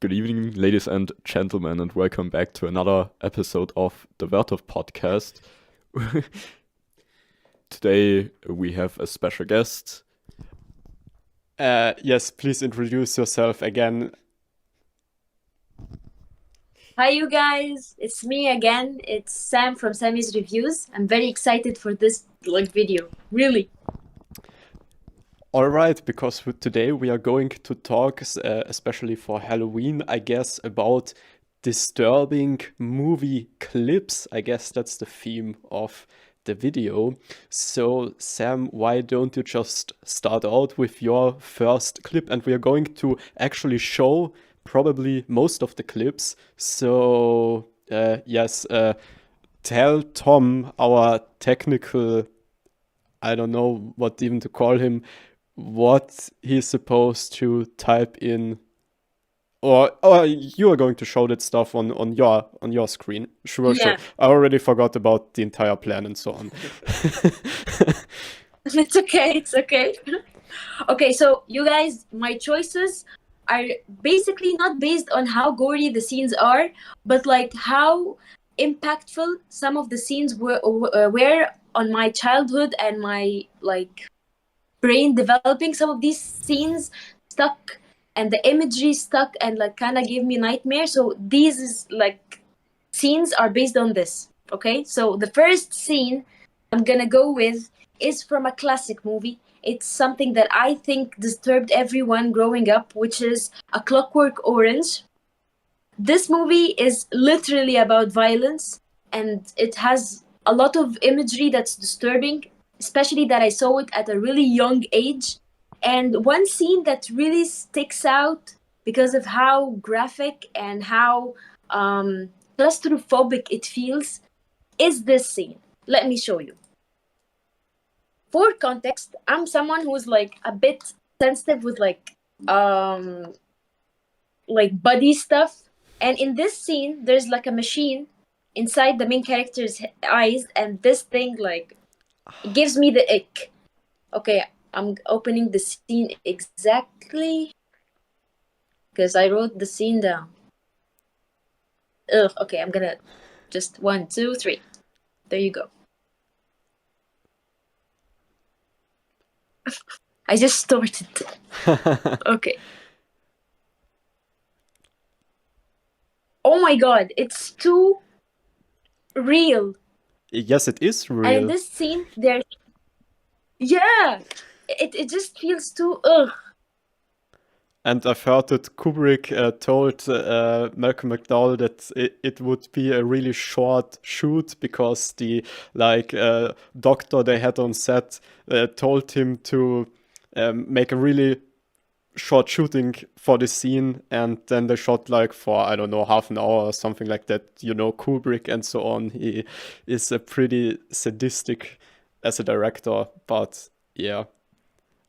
Good evening, ladies and gentlemen, and welcome back to another episode of the Werthof podcast. Today we have a special guest. Yes, please introduce yourself again. Hi, you guys. It's me again. It's Sam from Sammy's Reviews. I'm very excited for this video. Really. All right, because today we are going to talk, especially for Halloween, I guess, about disturbing movie clips. I guess that's the theme of the video. So, Sam, why don't you just start out with your first clip? And we are going to actually show probably most of the clips. So, yes, tell Tom, our technical, I don't know what even to call him, what he's supposed to type in, or you are going to show that stuff on your screen. Sure. Yeah. I already forgot about the entire plan and so on. It's okay. Okay, so you guys, my choices are basically not based on how gory the scenes are, but like how impactful some of the scenes were on my childhood and my brain developing. Some of these scenes stuck and the imagery stuck and kind of gave me nightmares. So these scenes are based on this. Okay, so the first scene I'm gonna go with is from a classic movie. It's something that I think disturbed everyone growing up, which is A Clockwork Orange. This movie is literally about violence, and it has a lot of imagery that's disturbing, especially that I saw it at a really young age. And one scene that really sticks out because of how graphic and how claustrophobic it feels is this scene. Let me show you. For context, I'm someone who's a bit sensitive with body stuff. And in this scene, there's a machine inside the main character's eyes, and this thing it gives me the ick. Okay, I'm opening the scene exactly because I wrote the scene down. Ugh, okay, I'm gonna just 1, 2, 3. There you go. I just started. Okay. Oh my god, it's too real. Yes, it is And in real. this scene, it just feels too ugh. And I've heard that Kubrick told Malcolm McDowell that it would be a really short shoot because the doctor they had on set told him to make a really short shooting for the scene, and then they shot for I don't know half an hour or something like that. You know, Kubrick and so on. He is a pretty sadistic as a director, but yeah.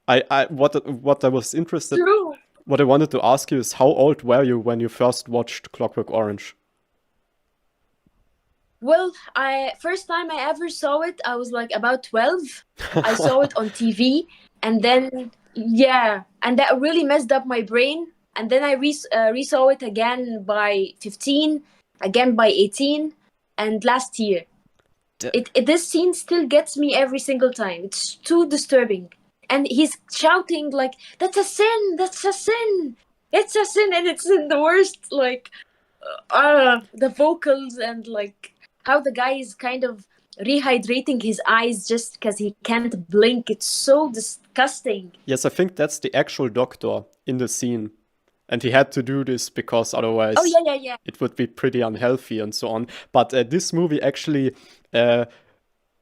What I was interested. True. What I wanted to ask you is, how old were you when you first watched Clockwork Orange? Well, first time I ever saw it, I was about 12. I saw it on TV, and then and that really messed up my brain. And then I resaw it again by 15, again by 18, and last year. This scene still gets me every single time. It's too disturbing. And he's shouting that's a sin, that's a sin, it's a sin, and it's in the worst the vocals and how the guy is kind of rehydrating his eyes just because he can't blink. It's so disgusting. Yes, I think that's the actual doctor in the scene. And he had to do this because otherwise it would be pretty unhealthy and so on. But this movie actually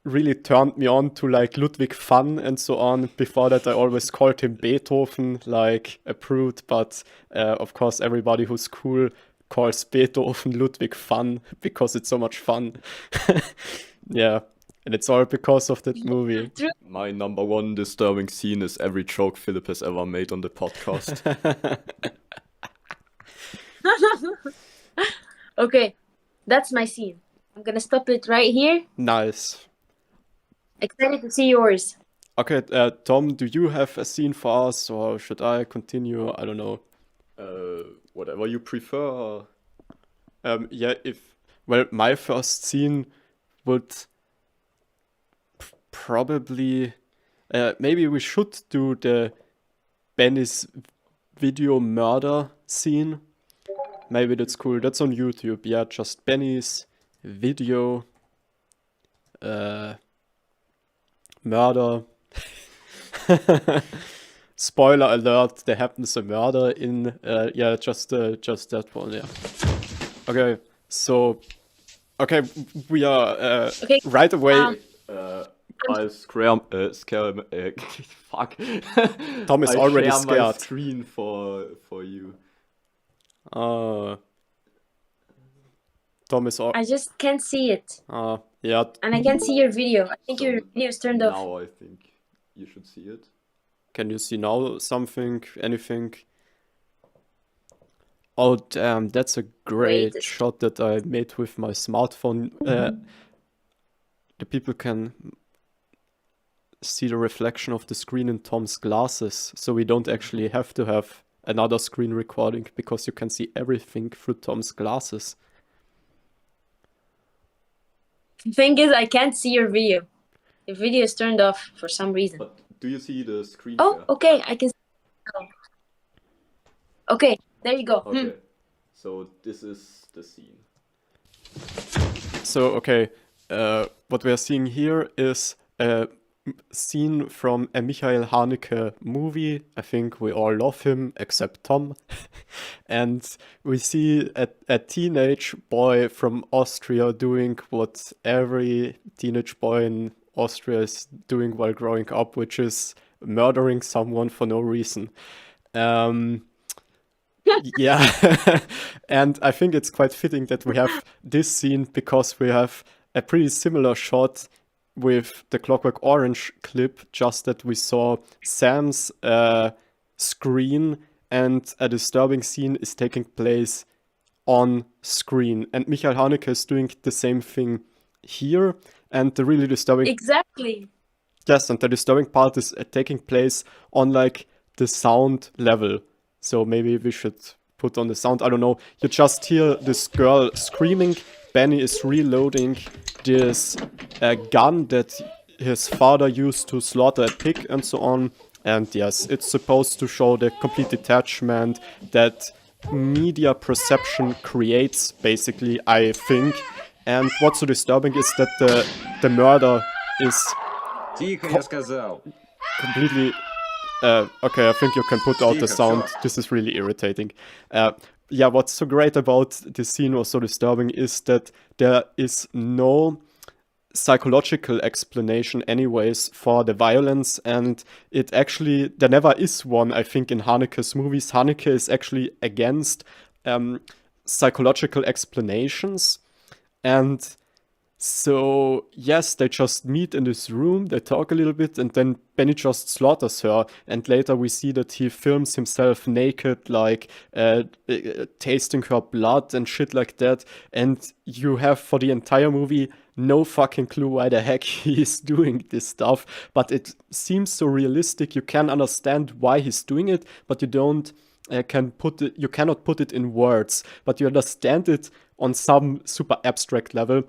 really turned me on to Ludwig van and so on. Before that, I always called him Beethoven, like a prude. But of course, everybody who's cool calls Beethoven Ludwig van because it's so much fun. Yeah, and it's all because of that movie. My number one disturbing scene is every joke Philip has ever made on the podcast. Okay, that's my scene. I'm gonna stop it right here. Nice. Excited to see yours. Okay, Tom, do you have a scene for us, or should I continue? I don't know. whatever you prefer. Yeah, my first scene would probably, maybe we should do the Benny's video murder scene. Maybe that's cool. That's on YouTube. Yeah, just Benny's video murder. Spoiler alert, there happens a murder in yeah, just that one, yeah. Okay, so we are Okay, right away. I'll scare fuck. Tom is I already share my scared. screen for you. Tom is I just can't see it. yeah. And I can't see your video. I think So your video is turned off. Now I think you should see it. Can you see now something, anything? Oh damn, that's a great Wait. shot that I made with my smartphone. The people can see the reflection of the screen in Tom's glasses, so we don't actually have to have another screen recording because you can see everything through Tom's glasses. The thing is, I can't see your video. Your video is turned off for some reason. But do you see the screen Oh, share? okay, I can see it now. Okay, there you go. Okay. So this is the scene. So, okay, what we are seeing here is a scene from a Michael Haneke movie. I think we all love him, except Tom. And we see a teenage boy from Austria doing what every teenage boy in Austria is doing while growing up, which is murdering someone for no reason. Yeah, and I think it's quite fitting that we have this scene because we have a pretty similar shot with the Clockwork Orange clip, just that we saw Sam's screen and a disturbing scene is taking place on screen. And Michael Haneke is doing the same thing here. And the really disturbing Exactly. yes, and the disturbing part is taking place on like the sound level. So maybe we should put on the sound. I don't know. You just hear this girl screaming. Benny is reloading this gun that his father used to slaughter a pig and so on. And yes, it's supposed to show the complete detachment that media perception creates, basically, I think. And what's so disturbing is that the murder is Тихо, я сказал. completely okay, I think you can put out the Тихо, sound. всё. This is really irritating. Yeah, what's so great about this scene or so disturbing is that there is no psychological explanation anyways for the violence, and it actually there never is one. I think in Haneke's movies, Haneke is actually against psychological explanations. And so, yes, they just meet in this room, they talk a little bit, and then Benny just slaughters her. And later we see that he films himself naked, like tasting her blood and shit like that. And you have, for the entire movie, no fucking clue why the heck he is doing this stuff. But it seems so realistic. You can understand why he's doing it, but you don't you cannot put it in words. But you understand it on some super abstract level.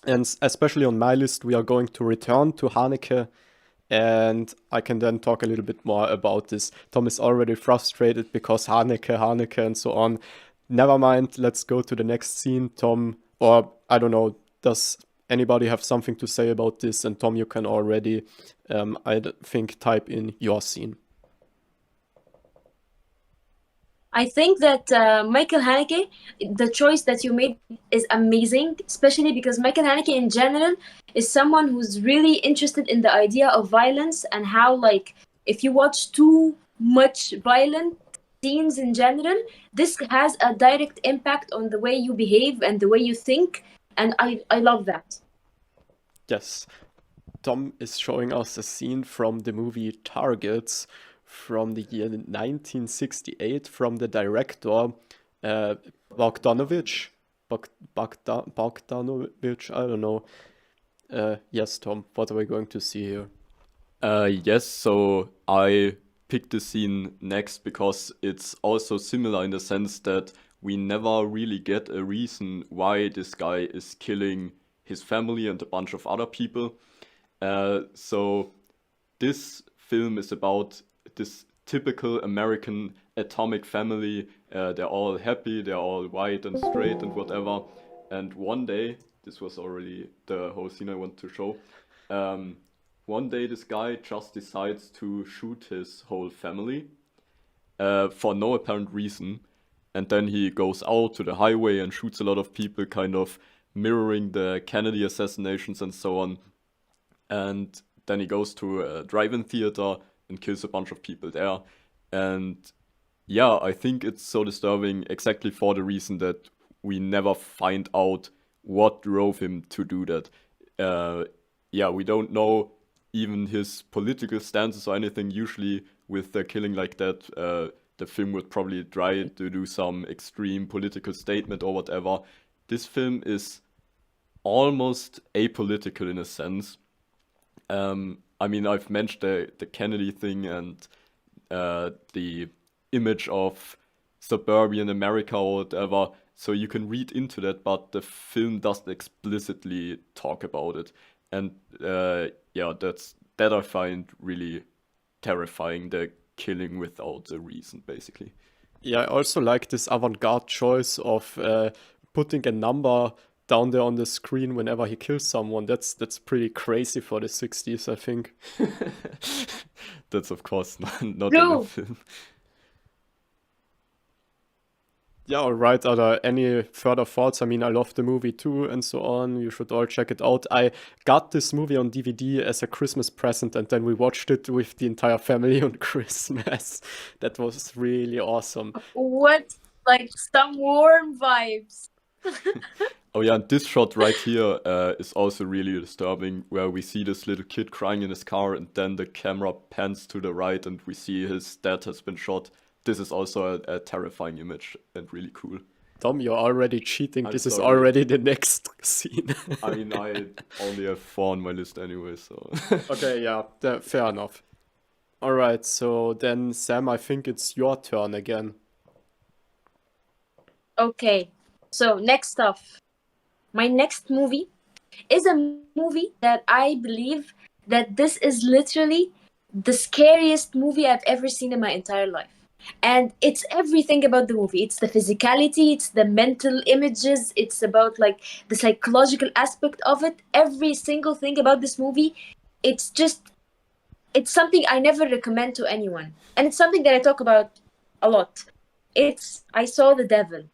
And especially on my list, we are going to return to Haneke, and I can then talk a little bit more about this. Tom is already frustrated because Haneke, and so on. Never mind, let's go to the next scene, Tom. Or, I don't know, does anybody have something to say about this? And Tom, you can already, I think, type in your scene. I think that Michael Haneke, the choice that you made is amazing, especially because Michael Haneke in general is someone who's really interested in the idea of violence and how, like, if you watch too much violent scenes in general, this has a direct impact on the way you behave and the way you think. And I love that. Yes. Tom is showing us a scene from the movie Targets, from the year 1968, from the director Bogdanovich, I don't know. Yes, Tom, what are we going to see here? Yes, so I picked this scene next because it's also similar in the sense that we never really get a reason why this guy is killing his family and a bunch of other people. So this film is about this typical American atomic family. They're all happy, they're all white and straight and whatever. And one day, this was already the whole scene I want to show. One day this guy just decides to shoot his whole family for no apparent reason. And then he goes out to the highway and shoots a lot of people, kind of mirroring the Kennedy assassinations and so on. And then he goes to a drive-in theater and kills a bunch of people there. And yeah, I think it's so disturbing exactly for the reason that we never find out what drove him to do that. Yeah, we don't know even his political stances or anything. Usually with the killing like that, the film would probably try to do some extreme political statement or whatever. This film is almost apolitical in a sense. I mean, I've mentioned the Kennedy thing and the image of suburban America or whatever, so you can read into that, but the film doesn't explicitly talk about it. And yeah, that I find really terrifying, the killing without a reason, basically. Yeah, I also like this avant-garde choice of putting a number down there on the screen whenever he kills someone. That's pretty crazy for the 60s, I think. That's of course not in the True. film. Yeah, all right. Are there any further thoughts? I mean, I love the movie too and so on. You should all check it out. I got this movie on DVD as a Christmas present, and then we watched it with the entire family on Christmas. That was really awesome. What? Like some warm vibes. Oh yeah, and this shot right here is also really disturbing, where we see this little kid crying in his car, and then the camera pans to the right, and we see his dad has been shot. This is also a terrifying image and really cool. Tom, you're already cheating. I'm This is sorry. already the next scene. I mean, I only have 4 on my list anyway, so. Okay, yeah, fair enough. All right, so then Sam, I think it's your turn again. Okay, so next up, my next movie is a movie that I believe that this is literally the scariest movie I've ever seen in my entire life. And it's everything about the movie. It's the physicality, it's the mental images, it's about like the psychological aspect of it. Every single thing about this movie, it's something I never recommend to anyone. And it's something that I talk about a lot. It's I Saw the Devil.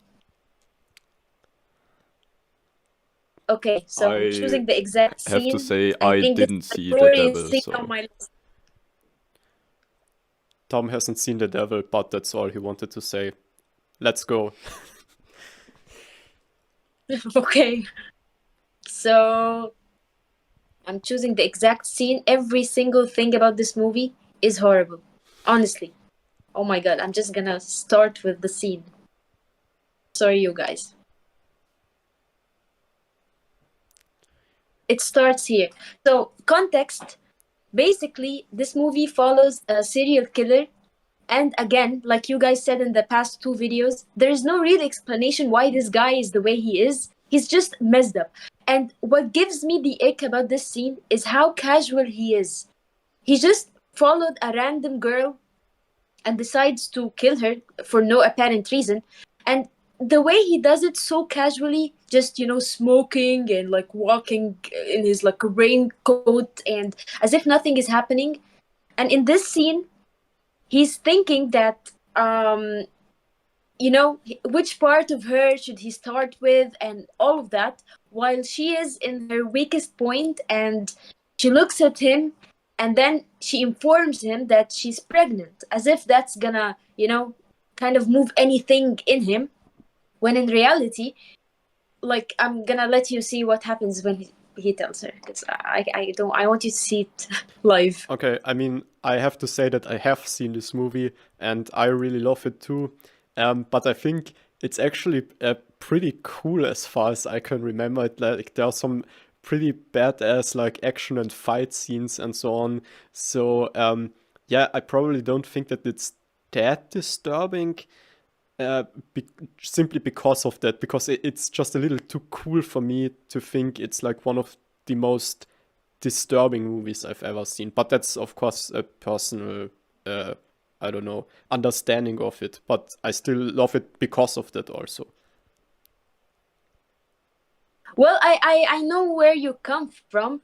Okay, so I'm I choosing the exact have scene. to say, I think this didn't is the see the glorious devil, scene so. on my list. Tom hasn't seen the devil, but that's all he wanted to say. Let's go. Okay. So I'm choosing the exact scene. Every single thing about this movie is horrible. Honestly. Oh my god, I'm just gonna start with the scene. Sorry, you guys. It starts here. So, context. Basically, this movie follows a serial killer. And again, like you guys said in the past 2 videos, there is no real explanation why this guy is the way he is. He's just messed up. And what gives me the ick about this scene is how casual he is. He just followed a random girl and decides to kill her for no apparent reason. And the way he does it so casually, just, smoking and like walking in his like raincoat and as if nothing is happening. And in this scene, he's thinking that, which part of her should he start with and all of that, while she is in her weakest point and she looks at him and then she informs him that she's pregnant, as if that's gonna, kind of move anything in him. When in reality, like, I'm gonna let you see what happens when he tells her, because I want you to see it live. Okay, I mean, I have to say that I have seen this movie and I really love it too. But I think it's actually pretty cool as far as I can remember it. Like, there are some pretty badass like action and fight scenes and so on. So Yeah, I probably don't think that it's that disturbing, be simply because of that, because it's just a little too cool for me to think it's like one of the most disturbing movies I've ever seen. But that's, of course, a personal, I don't know, understanding of it. But I still love it because of that also. Well, I know where you come from.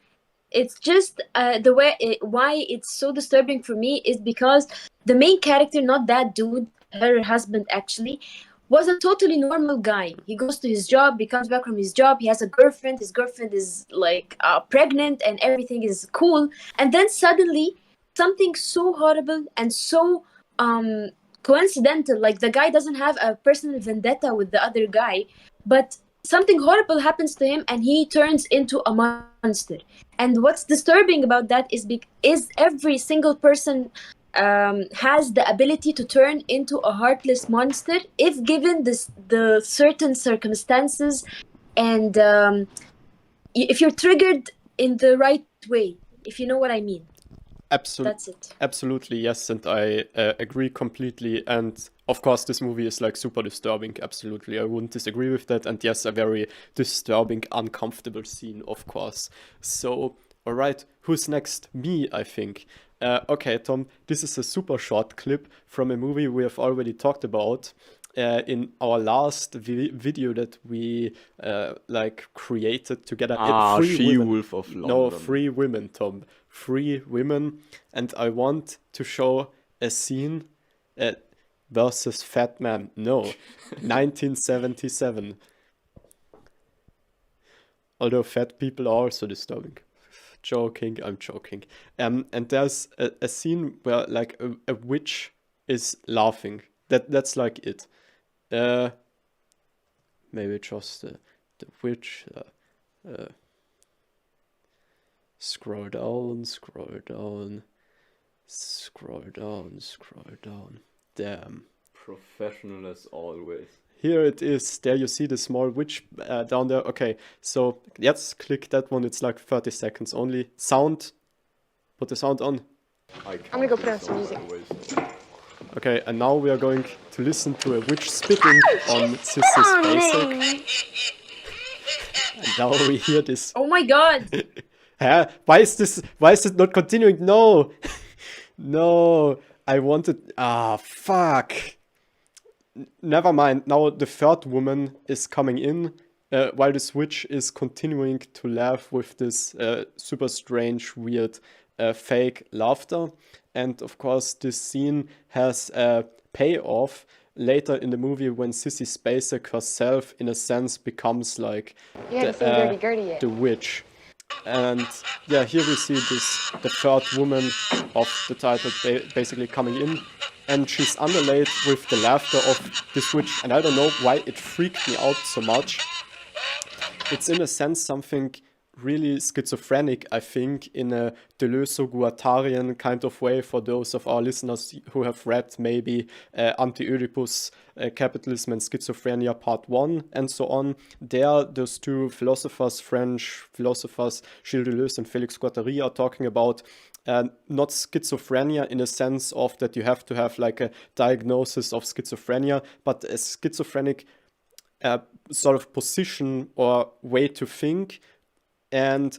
It's just the way why it's so disturbing for me is because the main character, not that dude, her husband actually, was a totally normal guy. He goes to his job, he comes back from his job, he has a girlfriend, his girlfriend is like pregnant and everything is cool. And then suddenly something so horrible and so coincidental, like the guy doesn't have a personal vendetta with the other guy, but something horrible happens to him and he turns into a monster. And what's disturbing about that is every single person has the ability to turn into a heartless monster if given the certain circumstances, and if you're triggered in the right way, if you know what I mean. That's it. Absolutely, yes, and I agree completely. And of course, this movie is like super disturbing. Absolutely, I wouldn't disagree with that. And yes, a very disturbing, uncomfortable scene, of course. So, all right, who's next? Me, I think. Okay, Tom, this is a super short clip from a movie we have already talked about in our last video that we like created together. She-Wolf of London. No, Three Women, Tom. Three Women, and I want to show a scene versus Fat Man. No, 1977. Although fat people are also disturbing. Joking, I'm joking. And there's a scene where like a witch is laughing. That's like it. Maybe just the witch. Scroll down, scroll down, scroll down, scroll down. Damn. Professional as always. Here it is. There you see the small witch down there. Okay, so let's click that one. It's like 30 seconds only. Sound. Put the sound on. I'm gonna go put on some music. Okay, and now we are going to listen to a witch spitting on Sissy Spacek. And now we hear this. Oh my god! Huh? Why is it not continuing? No. No. I wanted. Fuck. Never mind. Now the third woman is coming in while the witch is continuing to laugh with this super strange, weird, fake laughter. And of course, this scene has a payoff later in the movie when Sissy Spacek herself, in a sense, becomes like the witch. And yeah, here we see the third woman of the title basically coming in, and she's underlaid with the laughter of this witch, and I don't know why it freaked me out so much. It's in a sense something really schizophrenic, I think, in a Deleuze-Guattarian kind of way, for those of our listeners who have read maybe Anti-Oedipus, Capitalism and Schizophrenia Part 1 and so on. There, those two philosophers, French philosophers, Gilles Deleuze and Félix Guattari, are talking about not schizophrenia in a sense of that you have to have like a diagnosis of schizophrenia, but a schizophrenic sort of position or way to think. And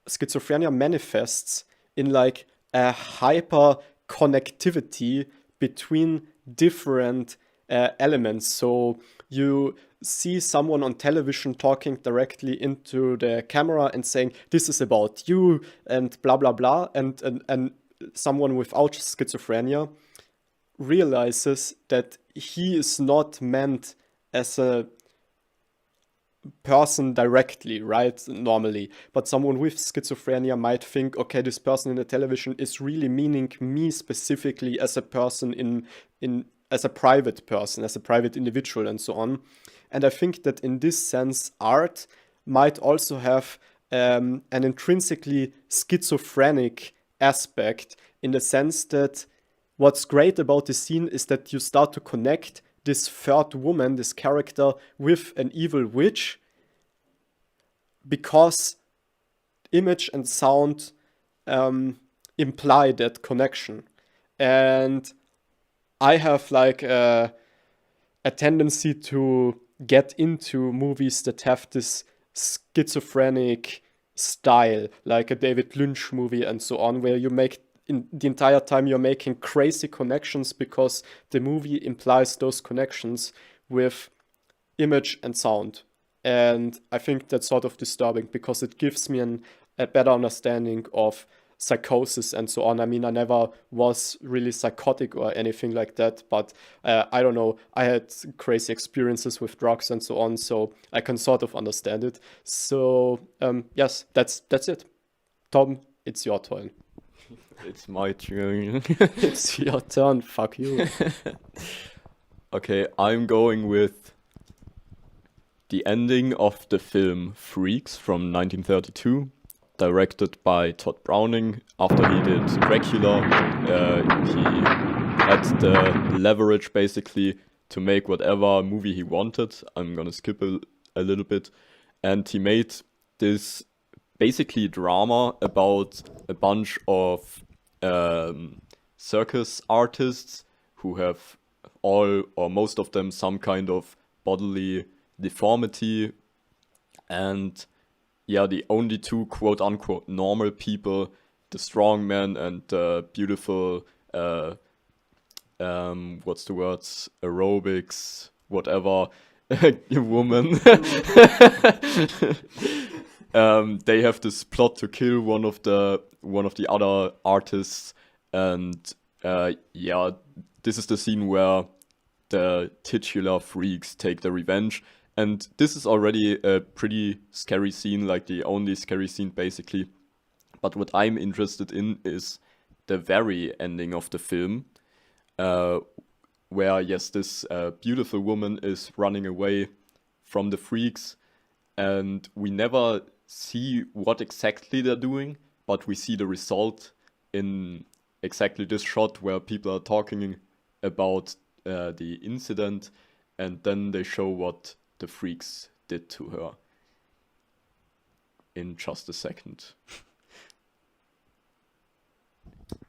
schizophrenia manifests in like a hyper connectivity between different elements. So you see someone on television talking directly into the camera and saying, this is about you, and blah, blah, blah. And someone without schizophrenia realizes that he is not meant as a person directly, right, normally, but someone with schizophrenia might think, okay, this person in the television is really meaning me specifically as a person in as a private person, as a private individual, and so on. And I think that in this sense, art might also have an intrinsically schizophrenic aspect, in the sense that what's great about the scene is that you start to connect this third woman, this character, with an evil witch, because image and sound imply that connection. and I have like a tendency to get into movies that have this schizophrenic style, like a David Lynch movie and so on, where you make in the entire time you're making crazy connections because the movie implies those connections with image and sound. And I think that's sort of disturbing because it gives me a better understanding of psychosis and so on. I mean, I never was really psychotic or anything like that, but I don't know. I had crazy experiences with drugs and so on, so I can sort of understand it. So yes, that's it. Tom, it's your turn. It's my turn. It's your turn. Fuck you. Okay, I'm going with the ending of the film Freaks from 1932, directed by Todd Browning. After he did Dracula, he had the leverage basically to make whatever movie he wanted. I'm gonna skip a little bit. And he made this basically drama about a bunch of circus artists who have all or most of them some kind of bodily deformity, and yeah, the only two quote unquote normal people, the strong man and the beautiful what's the words, aerobics whatever woman, they have this plot to kill one of the other artists, and yeah, this is the scene where the titular freaks take the revenge. And this is already a pretty scary scene, like the only scary scene basically. But what I'm interested in is the very ending of the film, where yes, this beautiful woman is running away from the freaks, and we never see what exactly they're doing, but we see the result in exactly this shot where people are talking about the incident, and then they show what the freaks did to her in just a second.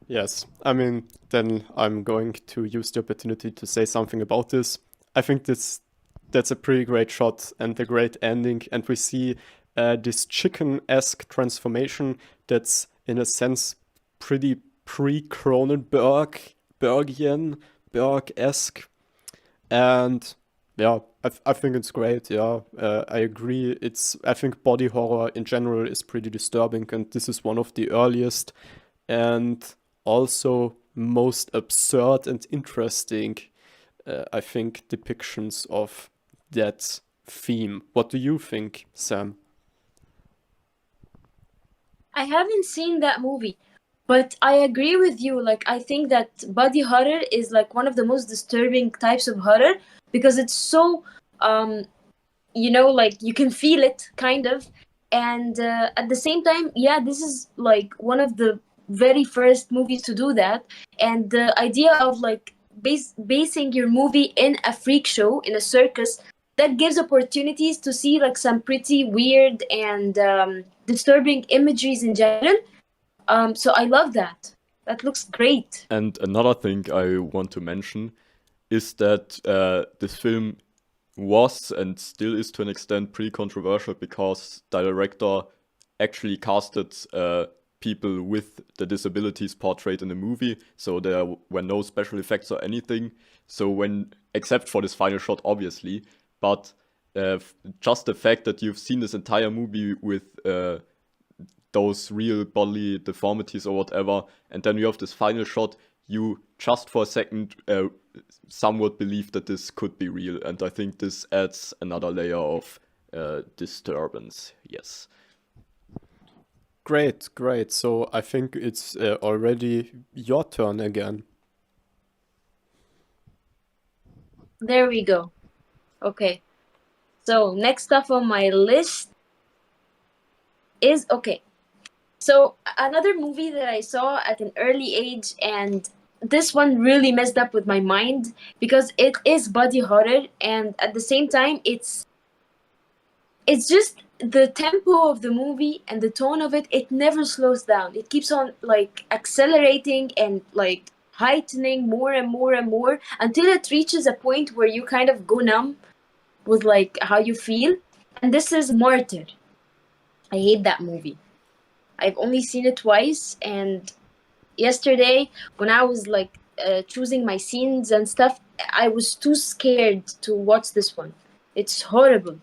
Yes, I mean, then I'm going to use the opportunity to say something about this. I think that's a pretty great shot and a great ending, and we see this chicken-esque transformation that's in a sense pretty Berg-esque, and yeah, I think it's great. Yeah, I agree. I think body horror in general is pretty disturbing, and this is one of the earliest and also most absurd and interesting, I think, depictions of that theme. What do you think, Sam? I haven't seen that movie, but I agree with you. Like, I think that body horror is like one of the most disturbing types of horror because it's so, like you can feel it kind of. And at the same time, yeah, this is like one of the very first movies to do that. And the idea of like basing your movie in a freak show, in a circus, that gives opportunities to see like some pretty weird and disturbing imageries in general. So I love that. That looks great. And another thing I want to mention is that this film was and still is to an extent pretty controversial because the director actually casted people with the disabilities portrayed in the movie, so there were no special effects or anything. So except for this final shot, obviously, but just the fact that you've seen this entire movie with those real bodily deformities or whatever, and then you have this final shot, you just for a second somewhat believe that this could be real, and I think this adds another layer of disturbance. Yes. Great. So I think it's already your turn again. There we go. Okay. So next up on my list is okay. So another movie that I saw at an early age, and this one really messed up with my mind because it is body horror, and at the same time it's just the tempo of the movie and the tone of it never slows down. It keeps on like accelerating and like heightening more and more and more until it reaches a point where you kind of go numb with like how you feel. And this is Martyr. I hate that movie. I've only seen it twice, and yesterday when I was like choosing my scenes and stuff, I was too scared to watch this one. It's horrible.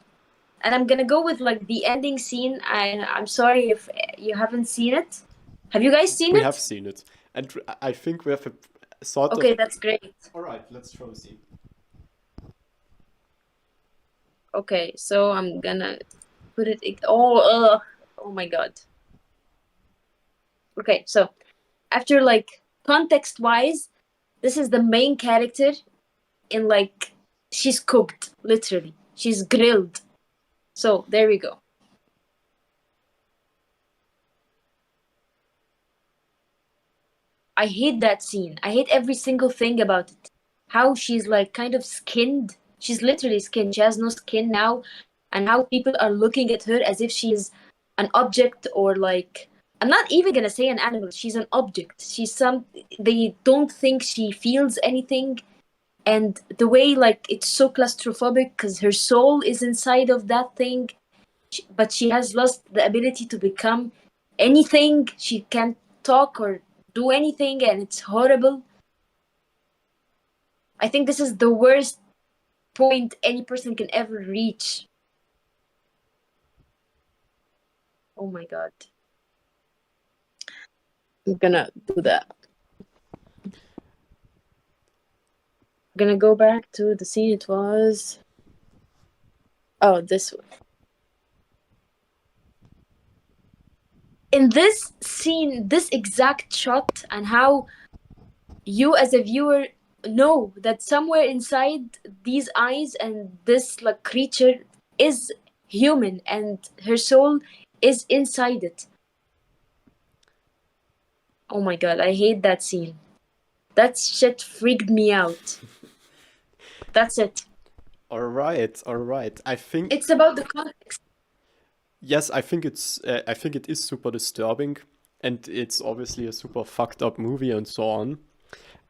And I'm gonna go with like the ending scene. I'm sorry if you haven't seen it. Have you guys seen We it? have seen it, and I think we have a sort Okay, of. that's great. All right, let's show the scene. Okay, so I'm gonna put it. Oh my god. Okay, so after like context wise, this is the main character in like she's cooked, literally. She's grilled. So there we go. I hate that scene. I hate every single thing about it. How she's like kind of skinned. She's literally skinned. She has no skin now. And how people are looking at her as if she's an object, or like, I'm not even gonna say an animal. She's an object. They don't think she feels anything. And the way like it's so claustrophobic because her soul is inside of that thing, but she has lost the ability to become anything. She can't talk or do anything, and it's horrible. I think this is the worst point any person can ever reach. Oh my god. I'm gonna do that. I'm gonna go back to the scene. It was... Oh, this one. In this scene, this exact shot, and how you as a viewer know that somewhere inside these eyes and this like creature is human and her soul is inside it. Oh my god, I hate that scene. That shit freaked me out. That's it. All right, all right. I think It's about the context. yes, I think it is super disturbing, and it's obviously a super fucked up movie and so on.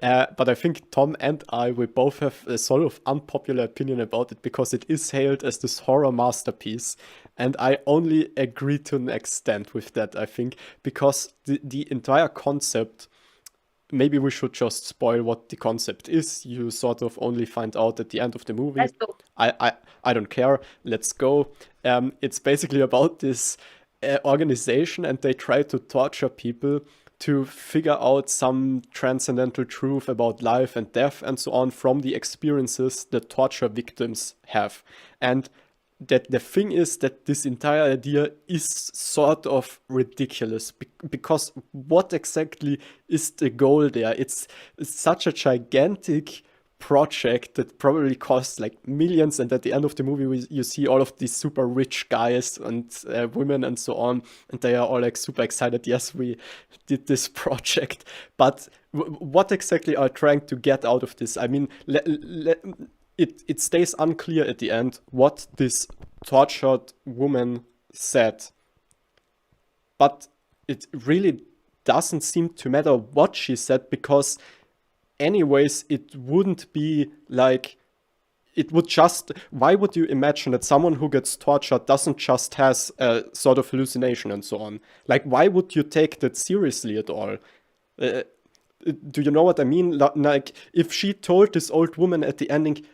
But I think Tom and we both have a sort of unpopular opinion about it because it is hailed as this horror masterpiece, and I only agree to an extent with that. I think because the entire concept. Maybe we should just spoil what the concept is. You sort of only find out at the end of the movie. Let's go. I don't care. Let's go. It's basically about this organization, and they try to torture people to figure out some transcendental truth about life and death and so on from the experiences that torture victims have. And that the thing is that this entire idea is sort of ridiculous because what exactly is the goal there? It's such a gigantic project that probably costs like millions, and at the end of the movie you see all of these super rich guys and women and so on, and they are all like super excited. Yes, we did this project, but what exactly are trying to get out of this? I mean, it stays unclear at the end what this tortured woman said. But it really doesn't seem to matter what she said, because anyways, it wouldn't be like... It would just... Why would you imagine that someone who gets tortured doesn't just has a sort of hallucination and so on? Like, why would you take that seriously at all? Do you know what I mean? Like, if she told this old woman at the ending,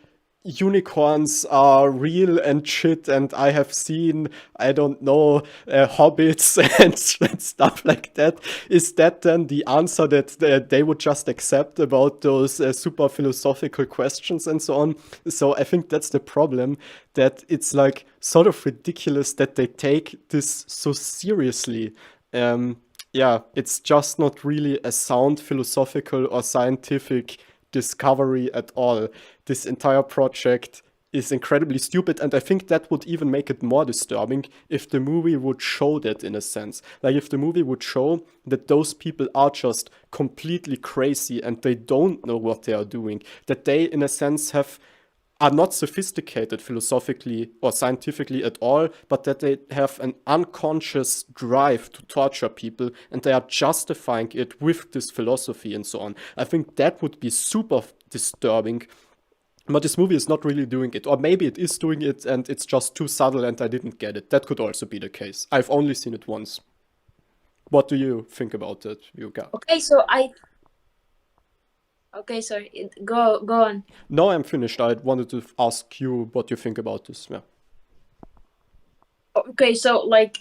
unicorns are real and shit, and I have seen, I don't know, hobbits and stuff like that, is that then the answer that they would just accept about those super philosophical questions and so on? So I think that's the problem, that it's like sort of ridiculous that they take this so seriously. Yeah, it's just not really a sound philosophical or scientific discovery at all. This entire project is incredibly stupid, and I think that would even make it more disturbing if the movie would show that, in a sense. Like, if the movie would show that those people are just completely crazy and they don't know what they are doing, that they, in a sense, have are not sophisticated philosophically or scientifically at all, but that they have an unconscious drive to torture people and they are justifying it with this philosophy and so on. I think that would be super disturbing. But this movie is not really doing it. Or maybe it is doing it and it's just too subtle and I didn't get it. That could also be the case. I've only seen it once. What do you think about it, Yuka? Okay, sorry. Go on. No, I'm finished. I wanted to ask you what you think about this. Yeah. Okay, so like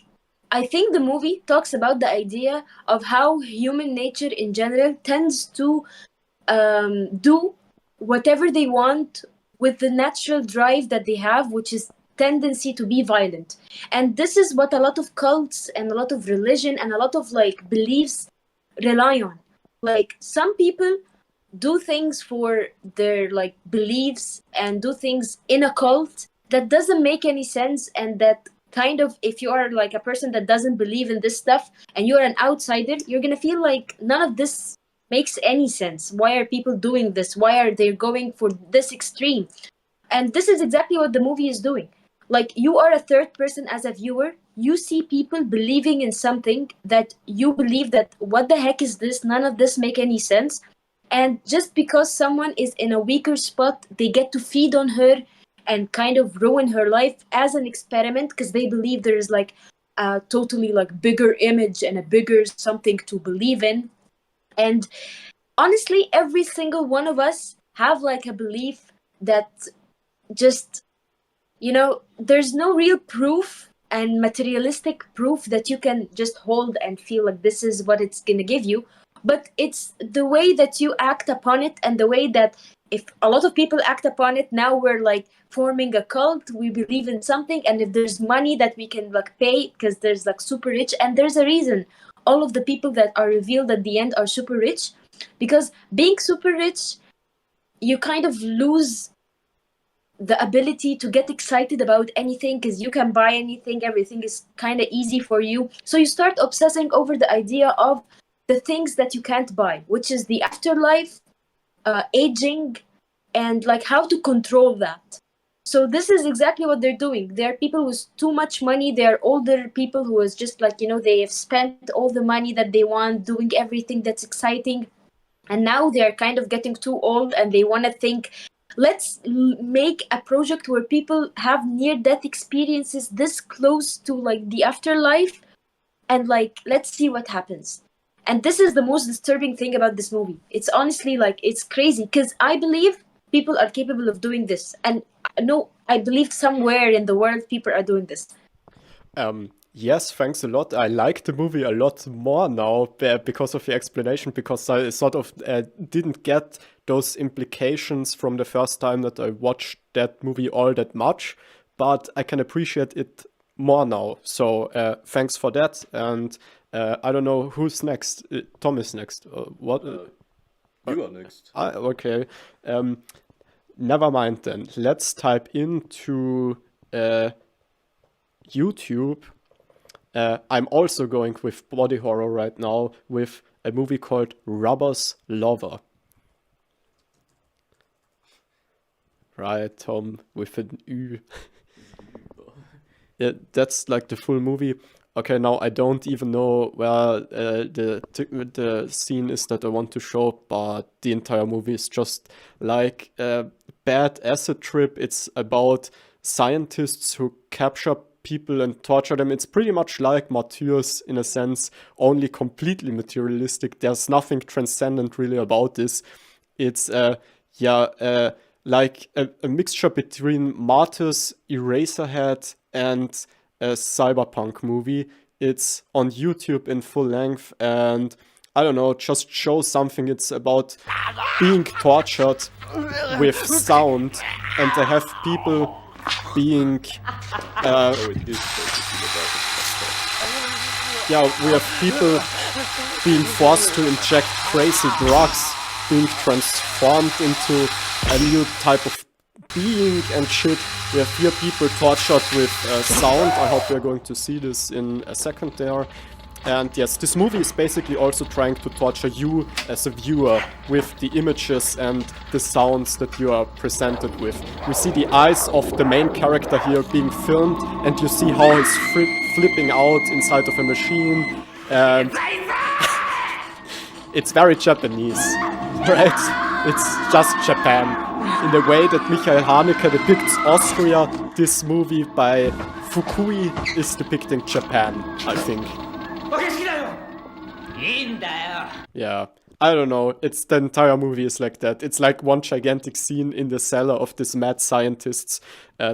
I think the movie talks about the idea of how human nature in general tends to do whatever they want with the natural drive that they have, which is tendency to be violent. And this is what a lot of cults and a lot of religion and a lot of like beliefs rely on. Like some people do things for their like beliefs and do things in a cult that doesn't make any sense, and that kind of, if you are like a person that doesn't believe in this stuff and you're an outsider, you're gonna feel like none of this makes any sense. Why are people doing this? Why are they going for this extreme? And this is exactly what the movie is doing. Like, you are a third person as a viewer. You see people believing in something that you believe that, what the heck is this? None of this make any sense. And just because someone is in a weaker spot, they get to feed on her and kind of ruin her life as an experiment, because they believe there is like a totally like bigger image and a bigger something to believe in. And honestly, every single one of us have like a belief that just, you know, there's no real proof and materialistic proof that you can just hold and feel like this is what it's gonna give you. But it's the way that you act upon it, and the way that if a lot of people act upon it, now we're like forming a cult, we believe in something, and if there's money that we can like pay because there's like super rich, and there's a reason all of the people that are revealed at the end are super rich, because being super rich, you kind of lose the ability to get excited about anything because you can buy anything, everything is kind of easy for you. So you start obsessing over the idea of the things that you can't buy, which is the afterlife, aging, and like how to control that. So this is exactly what they're doing. There are people with too much money. There are older people who is just like, you know, they have spent all the money that they want doing everything that's exciting. And now they're kind of getting too old and they want to think, let's make a project where people have near-death experiences this close to like the afterlife, and like, let's see what happens. And this is the most disturbing thing about this movie. It's honestly like, it's crazy, because I believe people are capable of doing this. And no, I believe somewhere in the world people are doing this. Yes, thanks a lot. I like the movie a lot more now because of your explanation, because I sort of didn't get those implications from the first time that I watched that movie all that much, but I can appreciate it more now. So thanks for that. And I don't know who's next. Tom is next. What? You are next. Okay. Never mind then. Let's type into YouTube. I'm also going with body horror right now with a movie called Rubber's Lover. Right, Tom, with an Ü. Yeah, that's like the full movie. Okay, now I don't even know where the scene is that I want to show, but the entire movie is just like a bad acid trip. It's about scientists who capture people and torture them. It's pretty much like Martyrs in a sense, only completely materialistic. There's nothing transcendent really about this. It's like a mixture between Martyrs, Eraserhead, and a cyberpunk movie. It's on YouTube in full length, and I don't know, just shows something. It's about being tortured with sound, and they have people being It is basically about we have people being forced to inject crazy drugs, being transformed into a new type of being and shit. We have here people tortured with sound. I hope we're going to see this in a second there. And yes, this movie is basically also trying to torture you as a viewer with the images and the sounds that you are presented with. We see the eyes of the main character here being filmed, and you see how he's flipping out inside of a machine. And it's very Japanese, right? It's just Japan. In the way that Michael Haneke depicts Austria, this movie by Fukui is depicting Japan, I think. Yeah, I don't know. It's the entire movie is like that. It's like one gigantic scene in the cellar of these mad scientists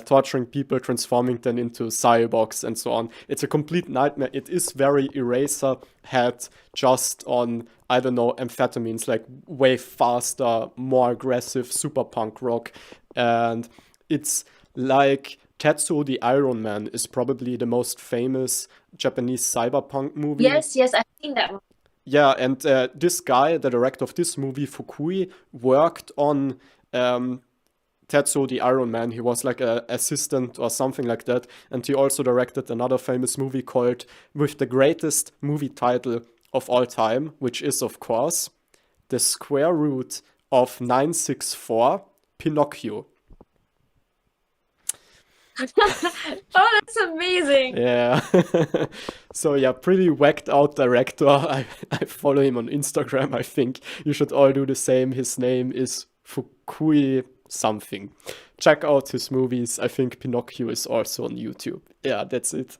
torturing people, transforming them into cyborgs and so on. It's a complete nightmare. It is very Eraserhead, just on, I don't know, amphetamines, like way faster, more aggressive, super punk rock. And it's like Tetsuo the Iron Man is probably the most famous Japanese cyberpunk movie. Yes, I've seen that one. Yeah, and this guy, the director of this movie, Fukui, worked on Tetsuo the Iron Man. He was like an assistant or something like that. And he also directed another famous movie called, with the greatest movie title of all time, which is, of course, The Square Root of 964, Pinocchio. Oh, that's amazing. Yeah. So yeah, pretty whacked out director. I follow him on Instagram. I think you should all do the same. His name is Fukui something. Check out his movies. I think Pinocchio is also on YouTube. Yeah, that's it.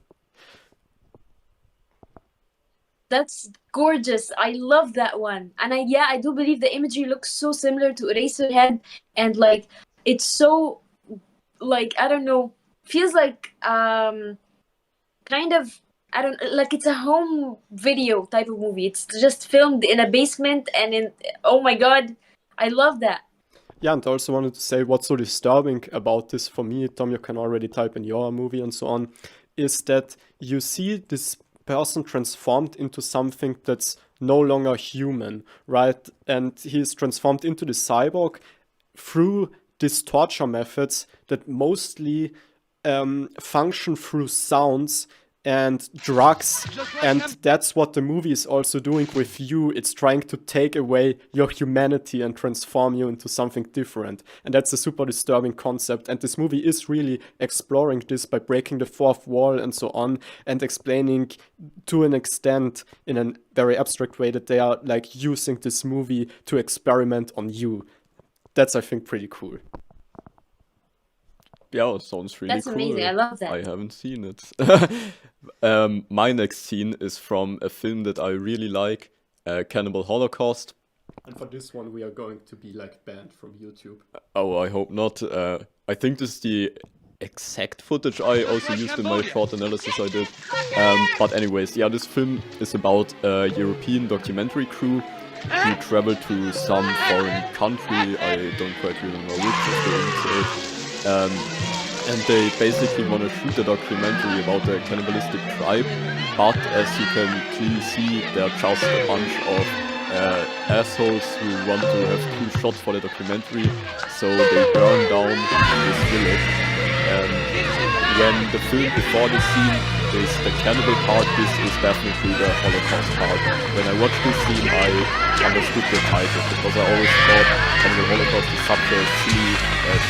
That's gorgeous. I love that one. And I do believe the imagery looks so similar to Eraserhead, and like it's so, like, I don't know, feels like kind of, I don't, like it's a home video type of movie. It's just filmed in a basement, and oh my god, I love that. Yeah, and I also wanted to say what's so disturbing about this for me, Tom, you can already type in your movie and so on, is that you see this person transformed into something that's no longer human, right? And he's transformed into the cyborg through these torture methods that mostly function through sounds and drugs, and that's what the movie is also doing with you. It's trying to take away your humanity and transform you into something different, and that's a super disturbing concept. And this movie is really exploring this by breaking the fourth wall and so on, and explaining to an extent in a very abstract way that they are like using this movie to experiment on you. That's, I think, pretty cool. Yeah, sounds really That's cool. amazing. I love that. I haven't seen it. My next scene is from a film that I really like, Cannibal Holocaust. And for this one, we are going to be like banned from YouTube. Oh, I hope not. I think this is the exact footage I also used in my short analysis I did. But anyways, yeah, this film is about a European documentary crew who travel to some foreign country. I don't quite remember which of the and they basically want to shoot a documentary about the cannibalistic tribe, but as you can clearly see, they're just a bunch of assholes who want to have cool shots for the documentary, so they burn down this village. And when the film before the scene is the cannibal part, this is definitely the Holocaust part. When I watched this scene, I understood the title, because I always thought Cannibal Holocaust is such a silly,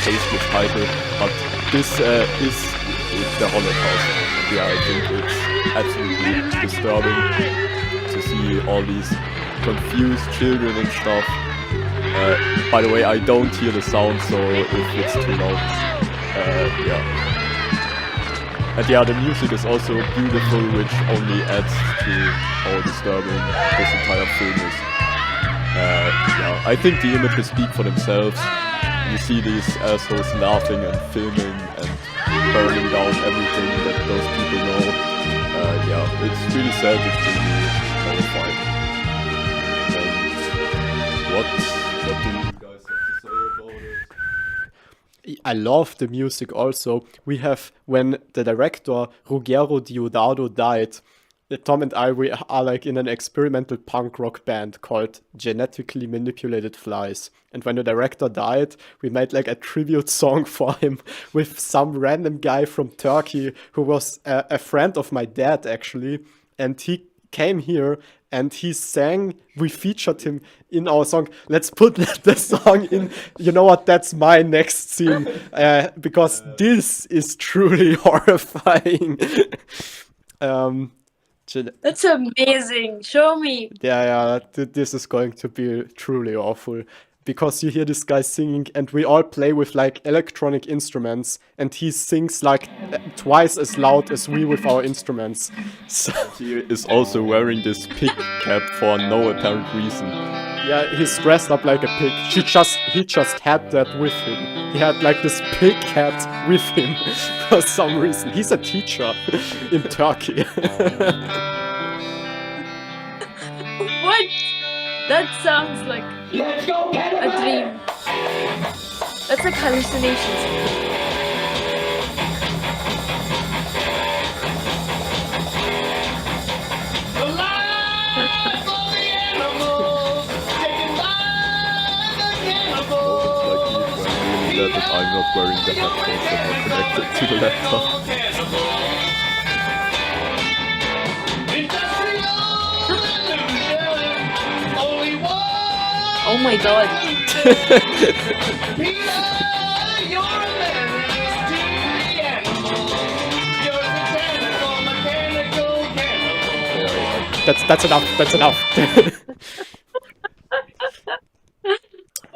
tasteless title, but this is the Holocaust. Yeah, I think it's absolutely disturbing to see all these confused children and stuff. By the way, I don't hear the sound, so if it's too loud, yeah. And yeah, the music is also beautiful, which only adds to how disturbing this entire film is. Yeah, I think the images speak for themselves. You see these assholes laughing and filming and burning down everything that those people know. Yeah, it's really sad, it's really horrifying. And what do you guys have to say about it? I love the music also. We have, when the director Ruggero Deodato died, Tom and we are like in an experimental punk rock band called Genetically Manipulated Flies. And when the director died, we made like a tribute song for him with some random guy from Turkey who was a friend of my dad actually. And he came here and he sang. We featured him in our song. Let's put the song in. You know what? That's my next scene because this is truly horrifying. That's amazing. Show me. Yeah, this is going to be truly awful. Because you hear this guy singing, and we all play with like electronic instruments, and he sings like twice as loud as we with our instruments. So He is also wearing this pig cap for no apparent reason. yeah, he's dressed up like a pig. He just had that with him. He had like this pig hat with him for some reason. He's a teacher in Turkey. What? That sounds like a dream. That's like hallucinations. Like me, when I'm really glad that I'm not wearing the headphones that are connected to the laptop. Oh my god. That's enough. That's enough.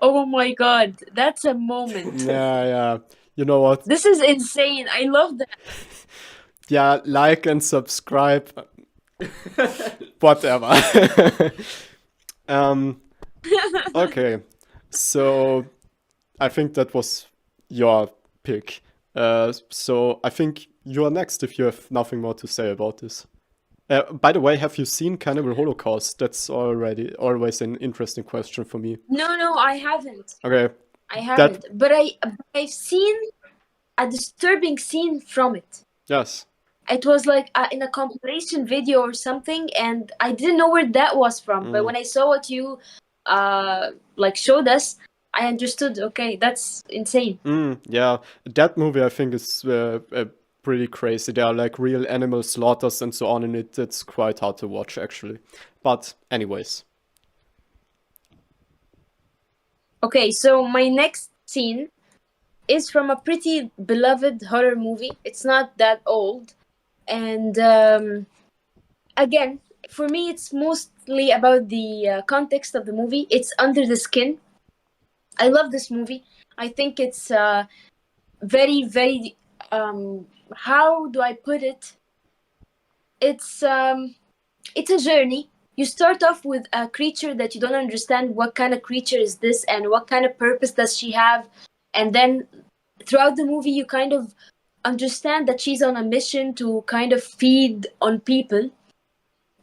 Oh my god. That's a moment. Yeah. You know what? This is insane. I love that. Yeah, like and subscribe. Whatever. Okay, so I think that was your pick. So I think you are next if you have nothing more to say about this. By the way, have you seen Cannibal Holocaust? That's already always an interesting question for me. No, I haven't. Okay, I haven't. But I've seen a disturbing scene from it. yes. It was like in a compilation video or something, and I didn't know where that was from. But when I saw what you like showed us, I understood. Okay, that's insane. Yeah, that movie I think is pretty crazy. There are like real animal slaughters and so on in it. It's quite hard to watch actually. But anyways. Okay, so my next scene is from a pretty beloved horror movie. It's not that old. And again, for me, it's mostly about the context of the movie. It's Under the Skin. I love this movie. I think it's very, very. How do I put it? It's a journey. You start off with a creature that you don't understand what kind of creature is this and what kind of purpose does she have, and then throughout the movie you kind of understand that she's on a mission to kind of feed on people.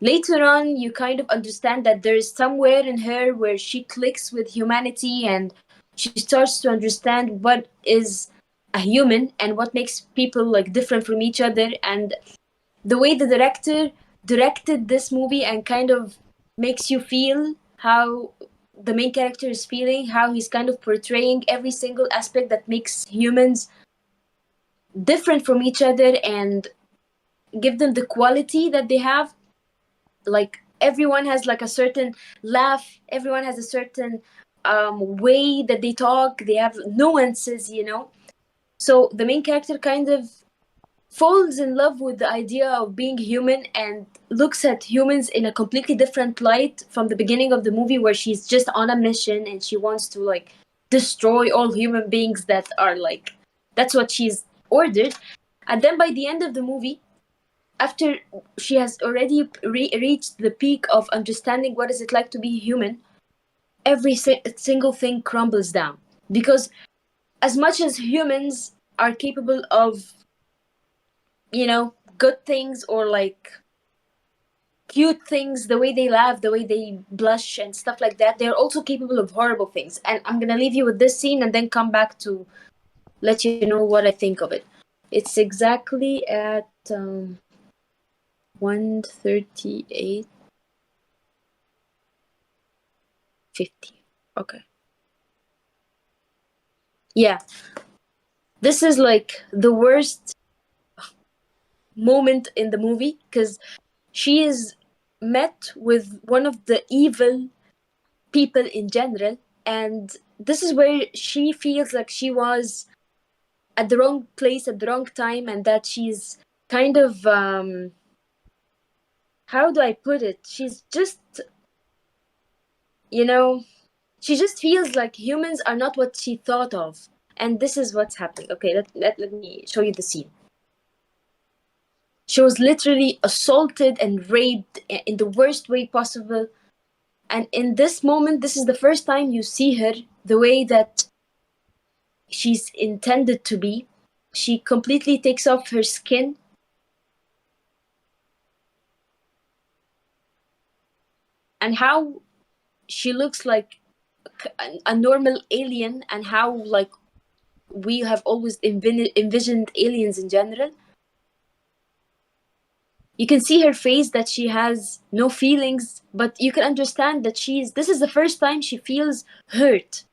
Later on, you kind of understand that there is somewhere in her where she clicks with humanity and she starts to understand what is a human and what makes people like different from each other. And the way the director directed this movie and kind of makes you feel how the main character is feeling, how he's kind of portraying every single aspect that makes humans different from each other and give them the quality that they have. Like everyone has like a certain laugh, everyone has a certain way that they talk, they have nuances, you know. So the main character kind of falls in love with the idea of being human and looks at humans in a completely different light from the beginning of the movie, where she's just on a mission and she wants to like destroy all human beings that are like, that's what she's ordered. And then by the end of the movie, after she has already reached the peak of understanding what is it like to be human, every single thing crumbles down. Because as much as humans are capable of, you know, good things or like cute things, the way they laugh, the way they blush and stuff like that, they're also capable of horrible things. And I'm gonna leave you with this scene and then come back to let you know what I think of it. It's exactly at 1:38:50. Okay. Yeah. This is like the worst moment in the movie because she is met with one of the evil people in general, and this is where she feels like she was at the wrong place at the wrong time, and that she's kind of how do I put it? She's just, you know, she just feels like humans are not what she thought of. And this is what's happening. Okay, let me show you the scene. She was literally assaulted and raped in the worst way possible. And in this moment, this is the first time you see her the way that she's intended to be. She completely takes off her skin. And how she looks like a normal alien, and how like we have always envisioned aliens in general. You can see her face that she has no feelings, but you can understand that this is the first time she feels hurt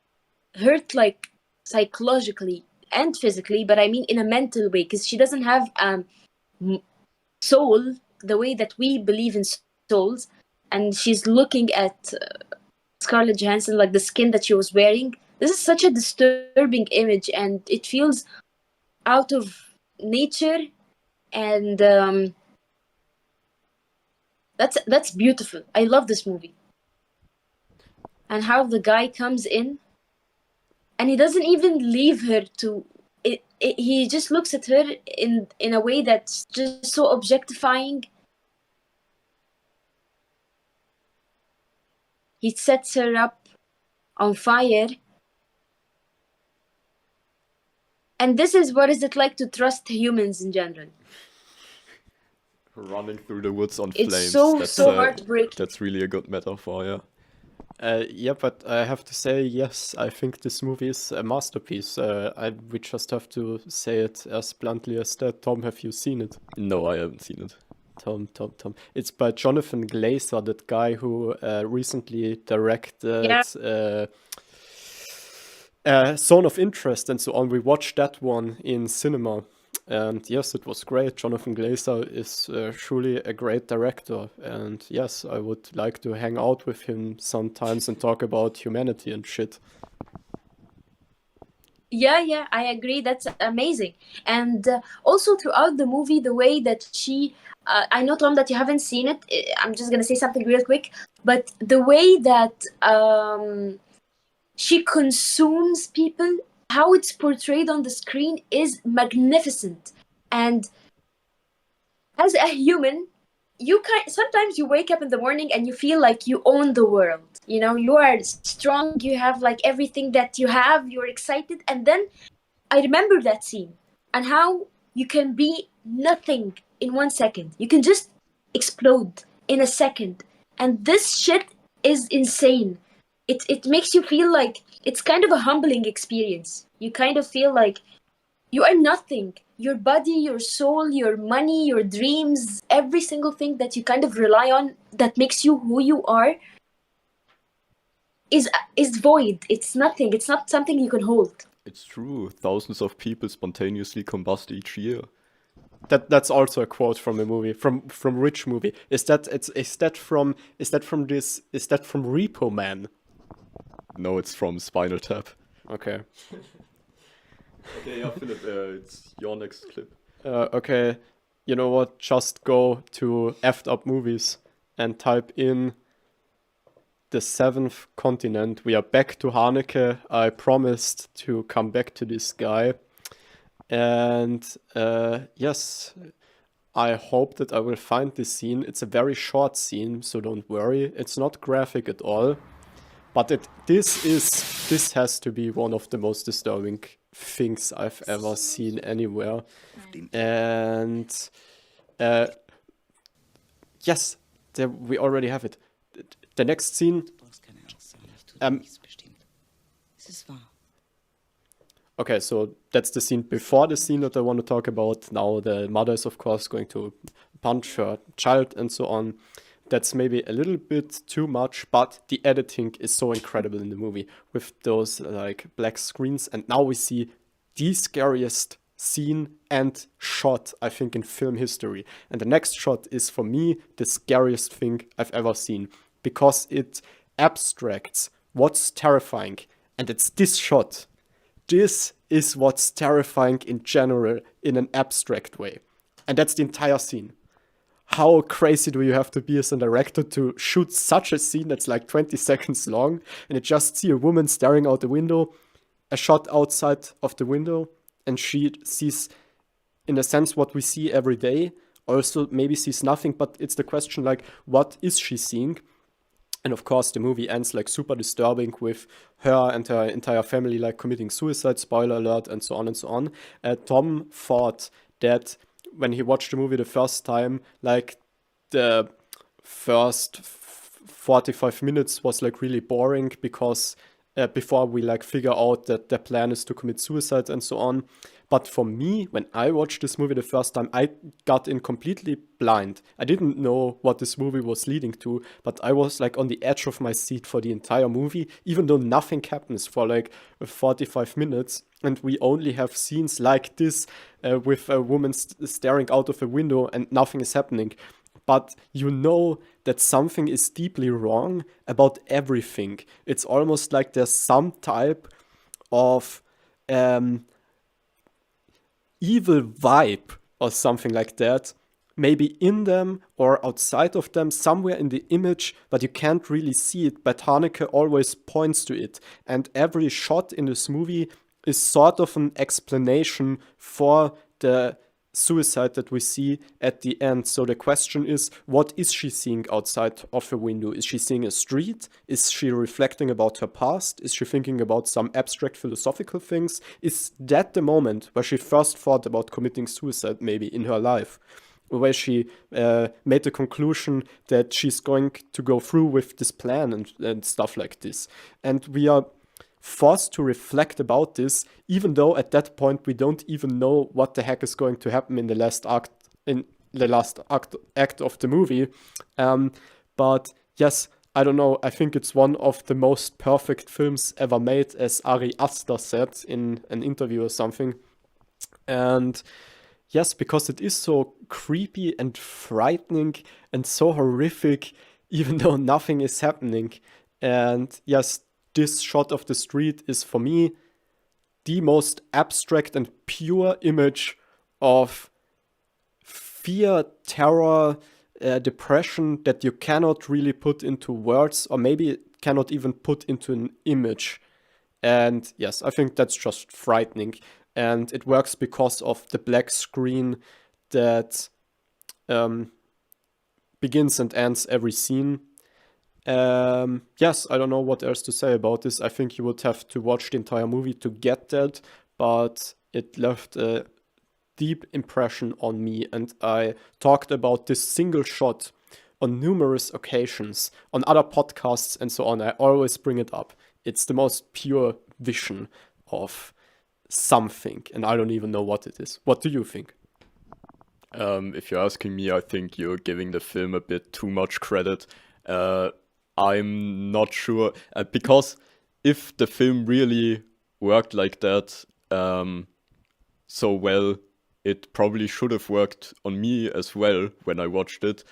like psychologically and physically, but I mean in a mental way, because she doesn't have soul the way that we believe in souls. And she's looking at Scarlett Johansson, like the skin that she was wearing. This is such a disturbing image, and it feels out of nature, and that's beautiful. I love this movie. And how the guy comes in, and he doesn't even leave her to he just looks at her in a way that's just so objectifying. He sets her up on fire. And this is what is it like to trust humans in general. Running through the woods on It's flames. so heartbreaking. That's really a good metaphor, yeah. Yeah, but I have to say, yes, I think this movie is a masterpiece. We just have to say it as bluntly as that. Tom, have you seen it? No, I haven't seen it. Tom. It's by Jonathan Glazer, that guy who recently directed Zone of Interest and so on. We watched that one in cinema. And yes, it was great. Jonathan Glazer is truly a great director. And yes, I would like to hang out with him sometimes and talk about humanity and shit. Yeah, I agree. That's amazing. And also throughout the movie, the way that she, I know, Tom, that you haven't seen it. I'm just going to say something real quick. But the way that she consumes people, how it's portrayed on the screen is magnificent. And as a human, sometimes you wake up in the morning and you feel like you own the world. You know, you are strong, you have like everything that you have, you're excited. And then I remember that scene and how you can be nothing in 1 second. You can just explode in a second. And this shit is insane. It makes you feel like it's kind of a humbling experience. You kind of feel like you are nothing. Your body, your soul, your money, your dreams, every single thing that you kind of rely on that makes you who you are is void. It's nothing. It's not something you can hold. It's true. Thousands of people spontaneously combust each year. That's also a quote from a movie, from Rich movie. Is that from Repo Man? No, it's from Spinal Tap. Okay. Okay, yeah, Philip, it's your next clip. Okay, you know what? Just go to Effed Up Movies and type in the seventh continent. We are back to Haneke. I promised to come back to this guy. And yes, I hope that I will find this scene. It's a very short scene, so don't worry. It's not graphic at all. But this has to be one of the most disturbing things I've ever seen anywhere. And yes, we already have it. The next scene. Okay, so that's the scene before the scene that I want to talk about. Now the mother is of course going to punch her child and so on. That's maybe a little bit too much, but the editing is so incredible in the movie with those like black screens. And now we see the scariest scene and shot, I think, in film history. And the next shot is, for me, the scariest thing I've ever seen, because it abstracts what's terrifying. And it's this shot. This is what's terrifying in general in an abstract way. And that's the entire scene. How crazy do you have to be as a director to shoot such a scene that's like 20 seconds long, and you just see a woman staring out the window, a shot outside of the window, and she sees, in a sense, what we see every day. Also maybe sees nothing, but it's the question like, what is she seeing? And of course the movie ends like super disturbing with her and her entire family like committing suicide, spoiler alert, and so on and so on. Tom thought that when he watched the movie the first time, like the first 45 minutes was like really boring, because before we like figure out that their plan is to commit suicide and so on. But for me, when I watched this movie the first time, I got in completely blind. I didn't know what this movie was leading to, but I was like on the edge of my seat for the entire movie, even though nothing happens for like 45 minutes. And we only have scenes like this with a woman staring out of a window and nothing is happening. But you know that something is deeply wrong about everything. It's almost like there's some type of evil vibe or something like that, maybe in them or outside of them, somewhere in the image, but you can't really see it. But Haneke always points to it. And every shot in this movie is sort of an explanation for the suicide that we see at the end. So the question is, what is she seeing outside of her window? Is she seeing a street? Is she reflecting about her past? Is she thinking about some abstract philosophical things? Is that the moment where she first thought about committing suicide, maybe in her life? Where she made the conclusion that she's going to go through with this plan and stuff like this. And we are forced to reflect about this, even though at that point we don't even know what the heck is going to happen in the last act of the movie. But yes, I don't know, I think it's one of the most perfect films ever made, as Ari Aster said in an interview or something. And yes, because it is so creepy and frightening and so horrific, even though nothing is happening. And yes, this shot of the street is, for me, the most abstract and pure image of fear, terror, depression that you cannot really put into words, or maybe cannot even put into an image. And yes, I think that's just frightening. And it works because of the black screen that begins and ends every scene. Yes, I don't know what else to say about this. I think you would have to watch the entire movie to get that, but it left a deep impression on me, and I talked about this single shot on numerous occasions, on other podcasts and so on. I always bring it up. It's the most pure vision of something, and I don't even know what it is. What do you think? If you're asking me, I think you're giving the film a bit too much credit. I'm not sure, because if the film really worked like that so well, it probably should have worked on me as well when I watched it,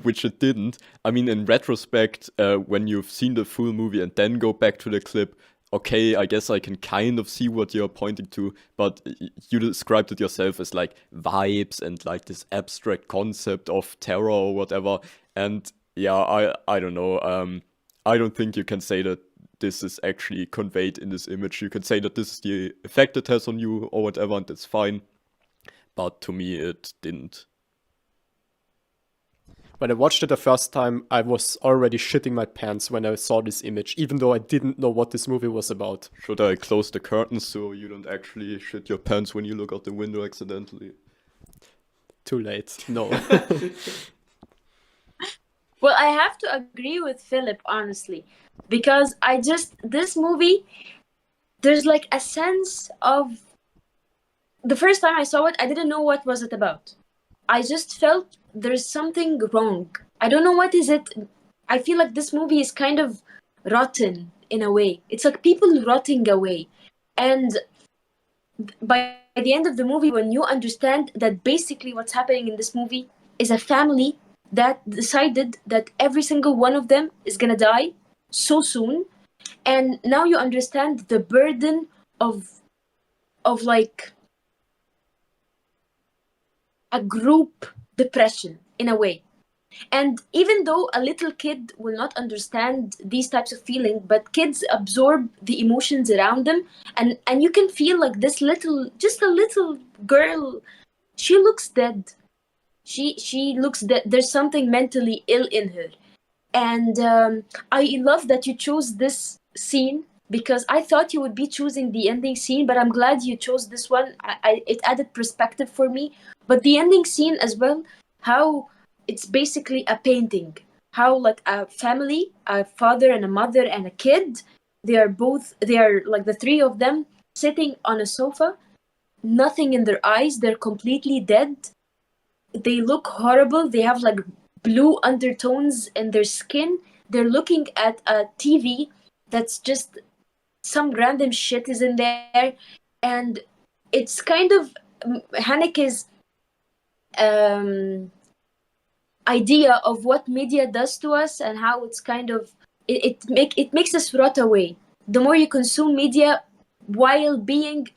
which it didn't. I mean, in retrospect, when you've seen the full movie and then go back to the clip, okay, I guess I can kind of see what you're pointing to, but you described it yourself as like vibes and like this abstract concept of terror or whatever, and yeah, I don't know. I don't think you can say that this is actually conveyed in this image. You can say that this is the effect it has on you or whatever, and that's fine. But to me, it didn't. When I watched it the first time, I was already shitting my pants when I saw this image, even though I didn't know what this movie was about. Should I close the curtains so you don't actually shit your pants when you look out the window accidentally? Too late. No. Well, I have to agree with Philip, honestly, because this movie, there's like a sense of, the first time I saw it, I didn't know what was it about. I just felt there's something wrong. I don't know what is it. I feel like this movie is kind of rotten in a way. It's like people rotting away. And by the end of the movie, when you understand that basically what's happening in this movie is a family that decided that every single one of them is gonna die so soon, and now you understand the burden of like a group depression in a way. And even though a little kid will not understand these types of feeling, but kids absorb the emotions around them, and you can feel like this little, just a little girl, she looks dead. She looks dead. There's something mentally ill in her. And I love that you chose this scene, because I thought you would be choosing the ending scene, but I'm glad you chose this one. It added perspective for me. But the ending scene as well, how it's basically a painting, how like a family, a father and a mother and a kid, they are like the three of them sitting on a sofa, nothing in their eyes, they're completely dead. They look horrible. They have like blue undertones in their skin. They're looking at a TV that's just some random shit is in there. And it's kind of Haneke's idea of what media does to us, and how it's kind of it makes us rot away. The more you consume media while being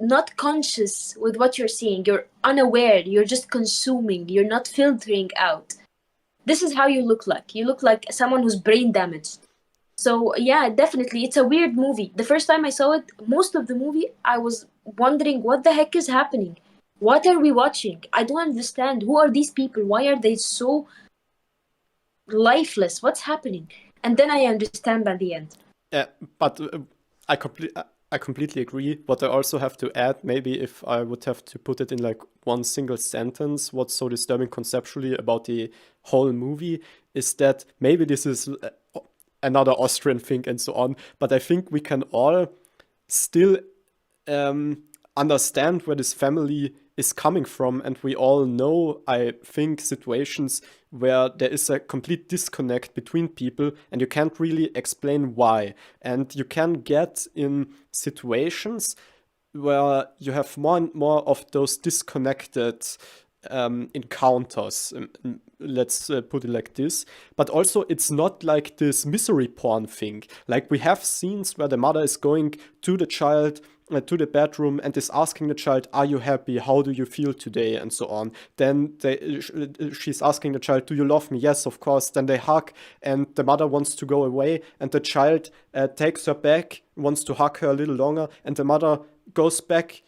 not conscious with what you're seeing, you're unaware, you're just consuming, you're not filtering out. This is how you look like. You look like someone who's brain damaged. So yeah, definitely, it's a weird movie. The first time I saw it, most of the movie, I was wondering what the heck is happening. What are we watching? I don't understand. Who are these people? Why are they so lifeless? What's happening? And then I understand by the end. Yeah, but I completely agree. What I also have to add, maybe if I would have to put it in like one single sentence, what's so disturbing conceptually about the whole movie is that maybe this is another Austrian thing and so on, but I think we can all still understand where this family is coming from, and we all know, I think, situations where there is a complete disconnect between people and you can't really explain why. And you can get in situations where you have more and more of those disconnected encounters. Let's put it like this. But also, it's not like this misery porn thing. Like, we have scenes where the mother is going to the child, to the bedroom, and is asking the child, "Are you happy? How do you feel today?" and so on. Then she's asking the child, "Do you love me?" "Yes, of course." Then they hug, and the mother wants to go away, and the child takes her back, wants to hug her a little longer, and the mother goes back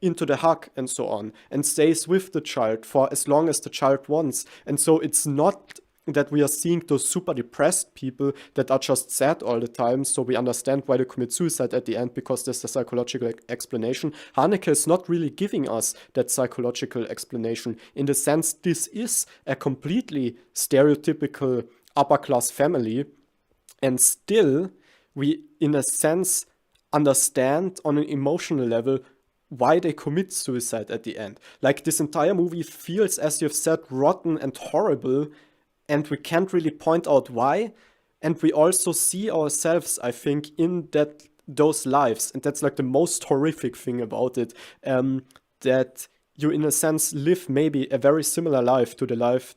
into the hug and so on, and stays with the child for as long as the child wants. And so it's not that we are seeing those super depressed people that are just sad all the time, so we understand why they commit suicide at the end, because there's a psychological explanation. Haneke is not really giving us that psychological explanation, in the sense this is a completely stereotypical upper class family, and still we, in a sense, understand on an emotional level why they commit suicide at the end. Like, this entire movie feels, as you've said, rotten and horrible, and we can't really point out why. And we also see ourselves, I think, in those lives. And that's like the most horrific thing about it, that you, in a sense, live maybe a very similar life to the lives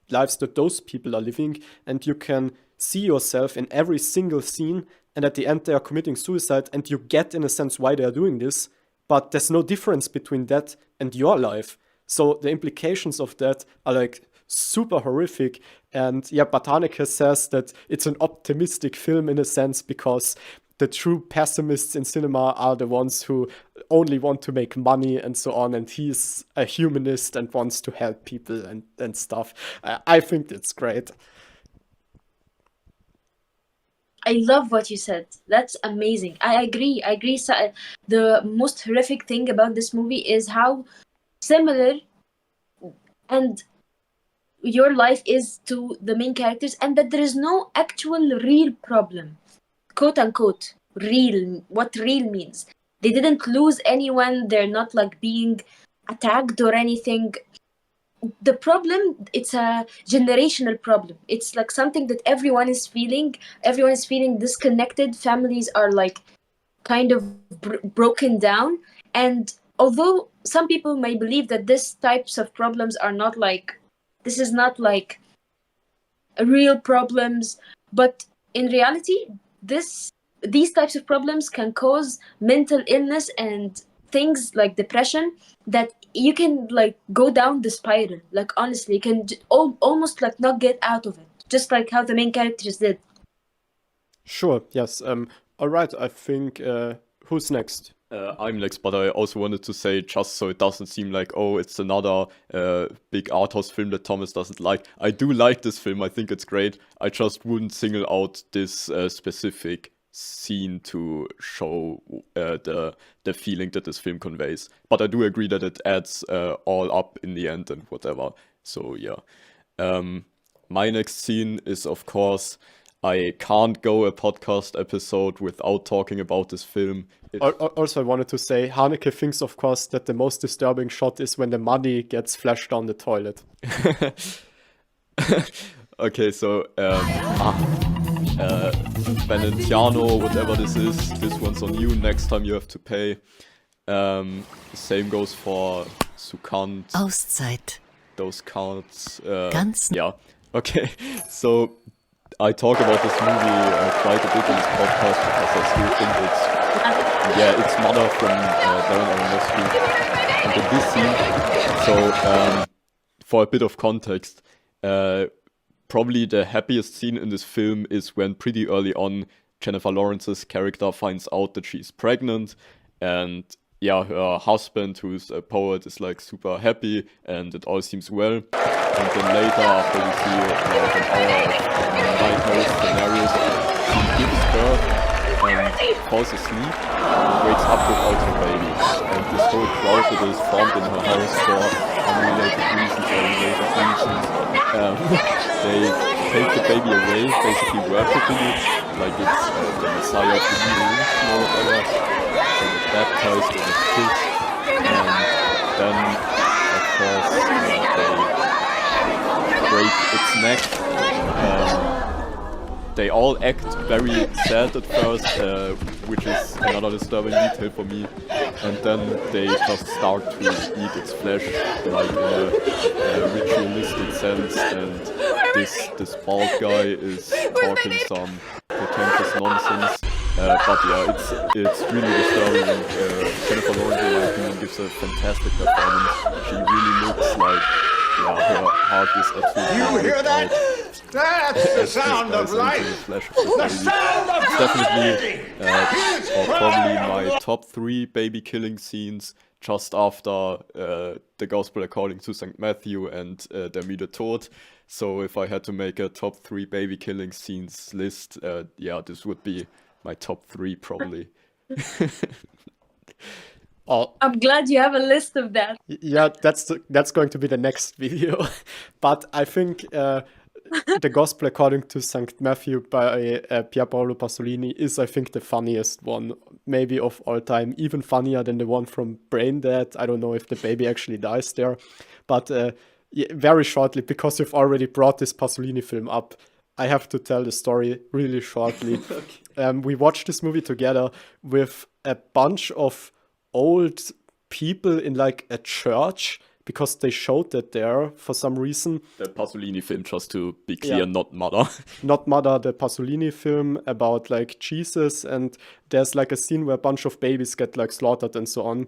that those people are living. And you can see yourself in every single scene. And at the end, they are committing suicide. And you get, in a sense, why they are doing this. But there's no difference between that and your life. So the implications of that are like super horrific. And yeah, but Haneke says that it's an optimistic film in a sense, because the true pessimists in cinema are the ones who only want to make money and so on. And he's a humanist and wants to help people and stuff. I think it's great. I love what you said. That's amazing. I agree. So, the most horrific thing about this movie is how similar and your life is to the main characters, and that there is no actual real problem, quote unquote real. What real means, they didn't lose anyone, they're not like being attacked or anything. The problem, it's a generational problem. It's like something that everyone is feeling disconnected. Families are like kind of broken down, And although some people may believe that this types of problems are not like, this is not like real problems, but in reality, these types of problems can cause mental illness and things like depression that you can like go down the spiral. Like honestly, you can almost like not get out of it, just like how the main characters did. Sure, yes. All right, I think who's next? I'm next, but I also wanted to say, just so it doesn't seem like, oh, it's another big art house film that Thomas doesn't like. I do like this film. I think it's great. I just wouldn't single out this specific scene to show the feeling that this film conveys. But I do agree that it adds all up in the end and whatever. So yeah. My next scene is, of course, I can't go a podcast episode without talking about this film. Also, I wanted to say, Haneke thinks, of course, that the most disturbing shot is when the money gets flashed down the toilet. Okay, so Venetiano, whatever this is, this one's on you. Next time you have to pay. Same goes for Sukant. Auszeit. Those cards. Ganz. Yeah. Okay. So I talk about this movie quite a bit in this podcast because I still think it's Mother from Darren Aronofsky. And in this scene, so for a bit of context, probably the happiest scene in this film is when pretty early on Jennifer Lawrence's character finds out that she's pregnant, and yeah, her husband, who's a poet, is like super happy and it all seems well. And then later, after we see like an hour of nightmare scenarios, she gives birth and falls asleep and wakes up without her baby. And this whole crowd that is formed in her house for unrelated reasons or related reasons, they take the baby away, basically worshipping it, like it's the Messiah of the Hebrews or whatever. They get baptized in his kids, and then, of course, they break its neck. They all act very sad at first, which is another disturbing detail for me. And then they just start to eat its flesh, like in a ritualistic sense. And this bald guy is talking some pretentious nonsense. But yeah, it's really disturbing. And Jennifer Lawrence, in my opinion, gives a fantastic performance. She really looks like, yeah, her heart is absolutely. You hear that? That's the sound of life. The sound of definitely or probably my top 3 baby killing scenes, just after the Gospel according to St. Matthew and Der müde Tod. So if I had to make a top 3 baby killing scenes list, yeah, this would be my top 3 probably. I'm glad you have a list of that. Yeah, that's going to be the next video. But I think The Gospel According to St. Matthew by Pier Paolo Pasolini is, I think, the funniest one, maybe of all time, even funnier than the one from Brain Dead. I don't know if the baby actually dies there. But yeah, very shortly, because you've already brought this Pasolini film up, I have to tell the story really shortly. Okay. We watched this movie together with a bunch of old people in like a church, because they showed that there for some reason. The Pasolini film, just to be clear, Yeah. not Mother. Not Mother, the Pasolini film about like Jesus, and there's like a scene where a bunch of babies get like slaughtered and so on.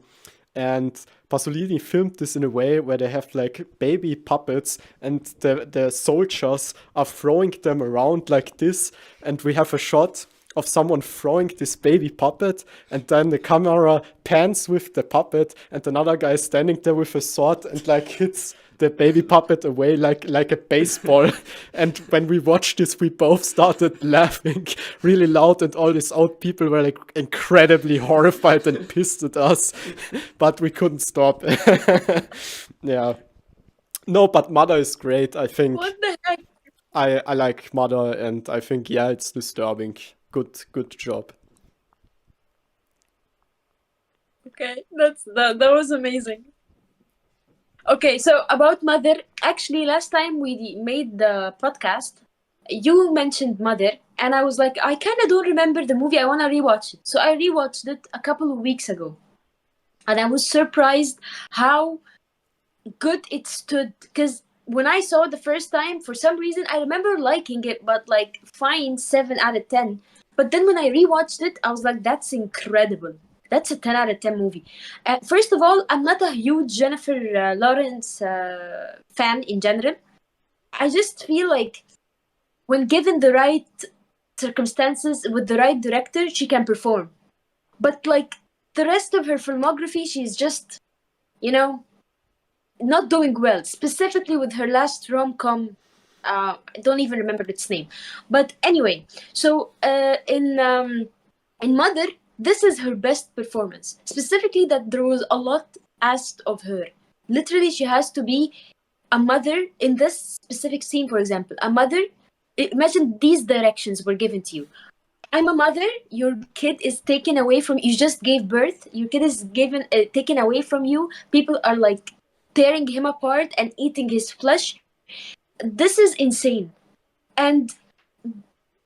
And Pasolini filmed this in a way where they have like baby puppets, and the soldiers are throwing them around like this, and we have a shot of someone throwing this baby puppet, and then the camera pans with the puppet, and another guy is standing there with a sword and like hits the baby puppet away like a baseball. And when we watched this, we both started laughing really loud, and all these old people were like incredibly horrified and pissed at us, but we couldn't stop. Yeah. No, but Mother is great. I think What the heck? I like Mother, and I think, yeah, it's disturbing. Good job. Okay, that was amazing. Okay, so about Mother, actually last time we made the podcast, you mentioned Mother, and I was like, I kind of don't remember the movie. I want to rewatch it. So I rewatched it a couple of weeks ago. and I was surprised how good it stood. Because when I saw it the first time, for some reason I remember liking it, but like fine, 7 out of 10. But then when I rewatched it, I was like, that's incredible. That's a 10 out of 10 movie. First of all, I'm not a huge Jennifer Lawrence fan in general. I just feel like when given the right circumstances with the right director, she can perform. But like the rest of her filmography, she's just, you know, not doing well. Specifically with her last rom-com, I don't even remember its name. But anyway, so in Mother, this is her best performance. Specifically, that there was a lot asked of her. Literally, she has to be a mother in this specific scene. For example, a mother. Imagine these directions were given to you. I'm a mother. Your kid is taken away from you. Just gave birth. Your kid is taken away from you. People are like tearing him apart and eating his flesh. This is insane. And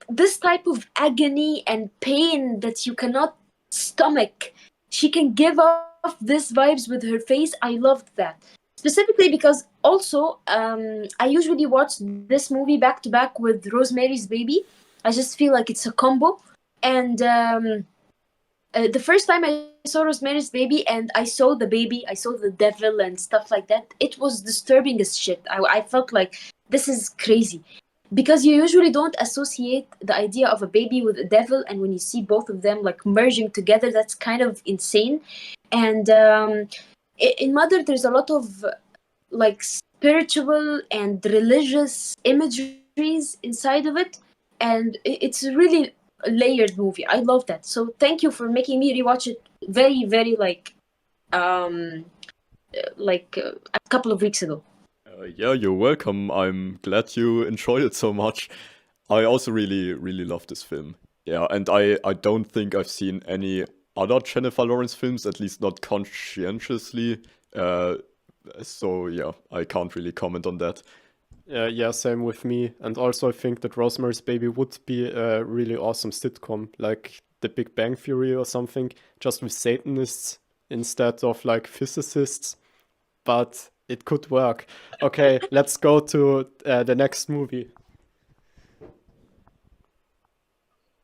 this type of agony and pain that you cannot stomach, she can give off these vibes with her face. I loved that. Specifically because also I usually watch this movie back to back with Rosemary's Baby. I just feel like it's a combo. And the first time I saw Rosemary's Baby and I saw the baby, I saw the devil and stuff like that, it was disturbing as shit. I felt like this is crazy. Because you usually don't associate the idea of a baby with a devil, and when you see both of them like merging together, that's kind of insane. And in Mother, there's a lot of like spiritual and religious imageries inside of it, and it's a really layered movie. I love that. So thank you for making me rewatch it very, very a couple of weeks ago. Yeah, you're welcome. I'm glad you enjoyed it so much. I also really, really love this film. Yeah, and I don't think I've seen any other Jennifer Lawrence films, at least not conscientiously. So yeah, I can't really comment on that. Yeah, same with me. And also I think that Rosemary's Baby would be a really awesome sitcom, like The Big Bang Theory or something, just with Satanists instead of like physicists. But it could work. Okay, let's go to the next movie.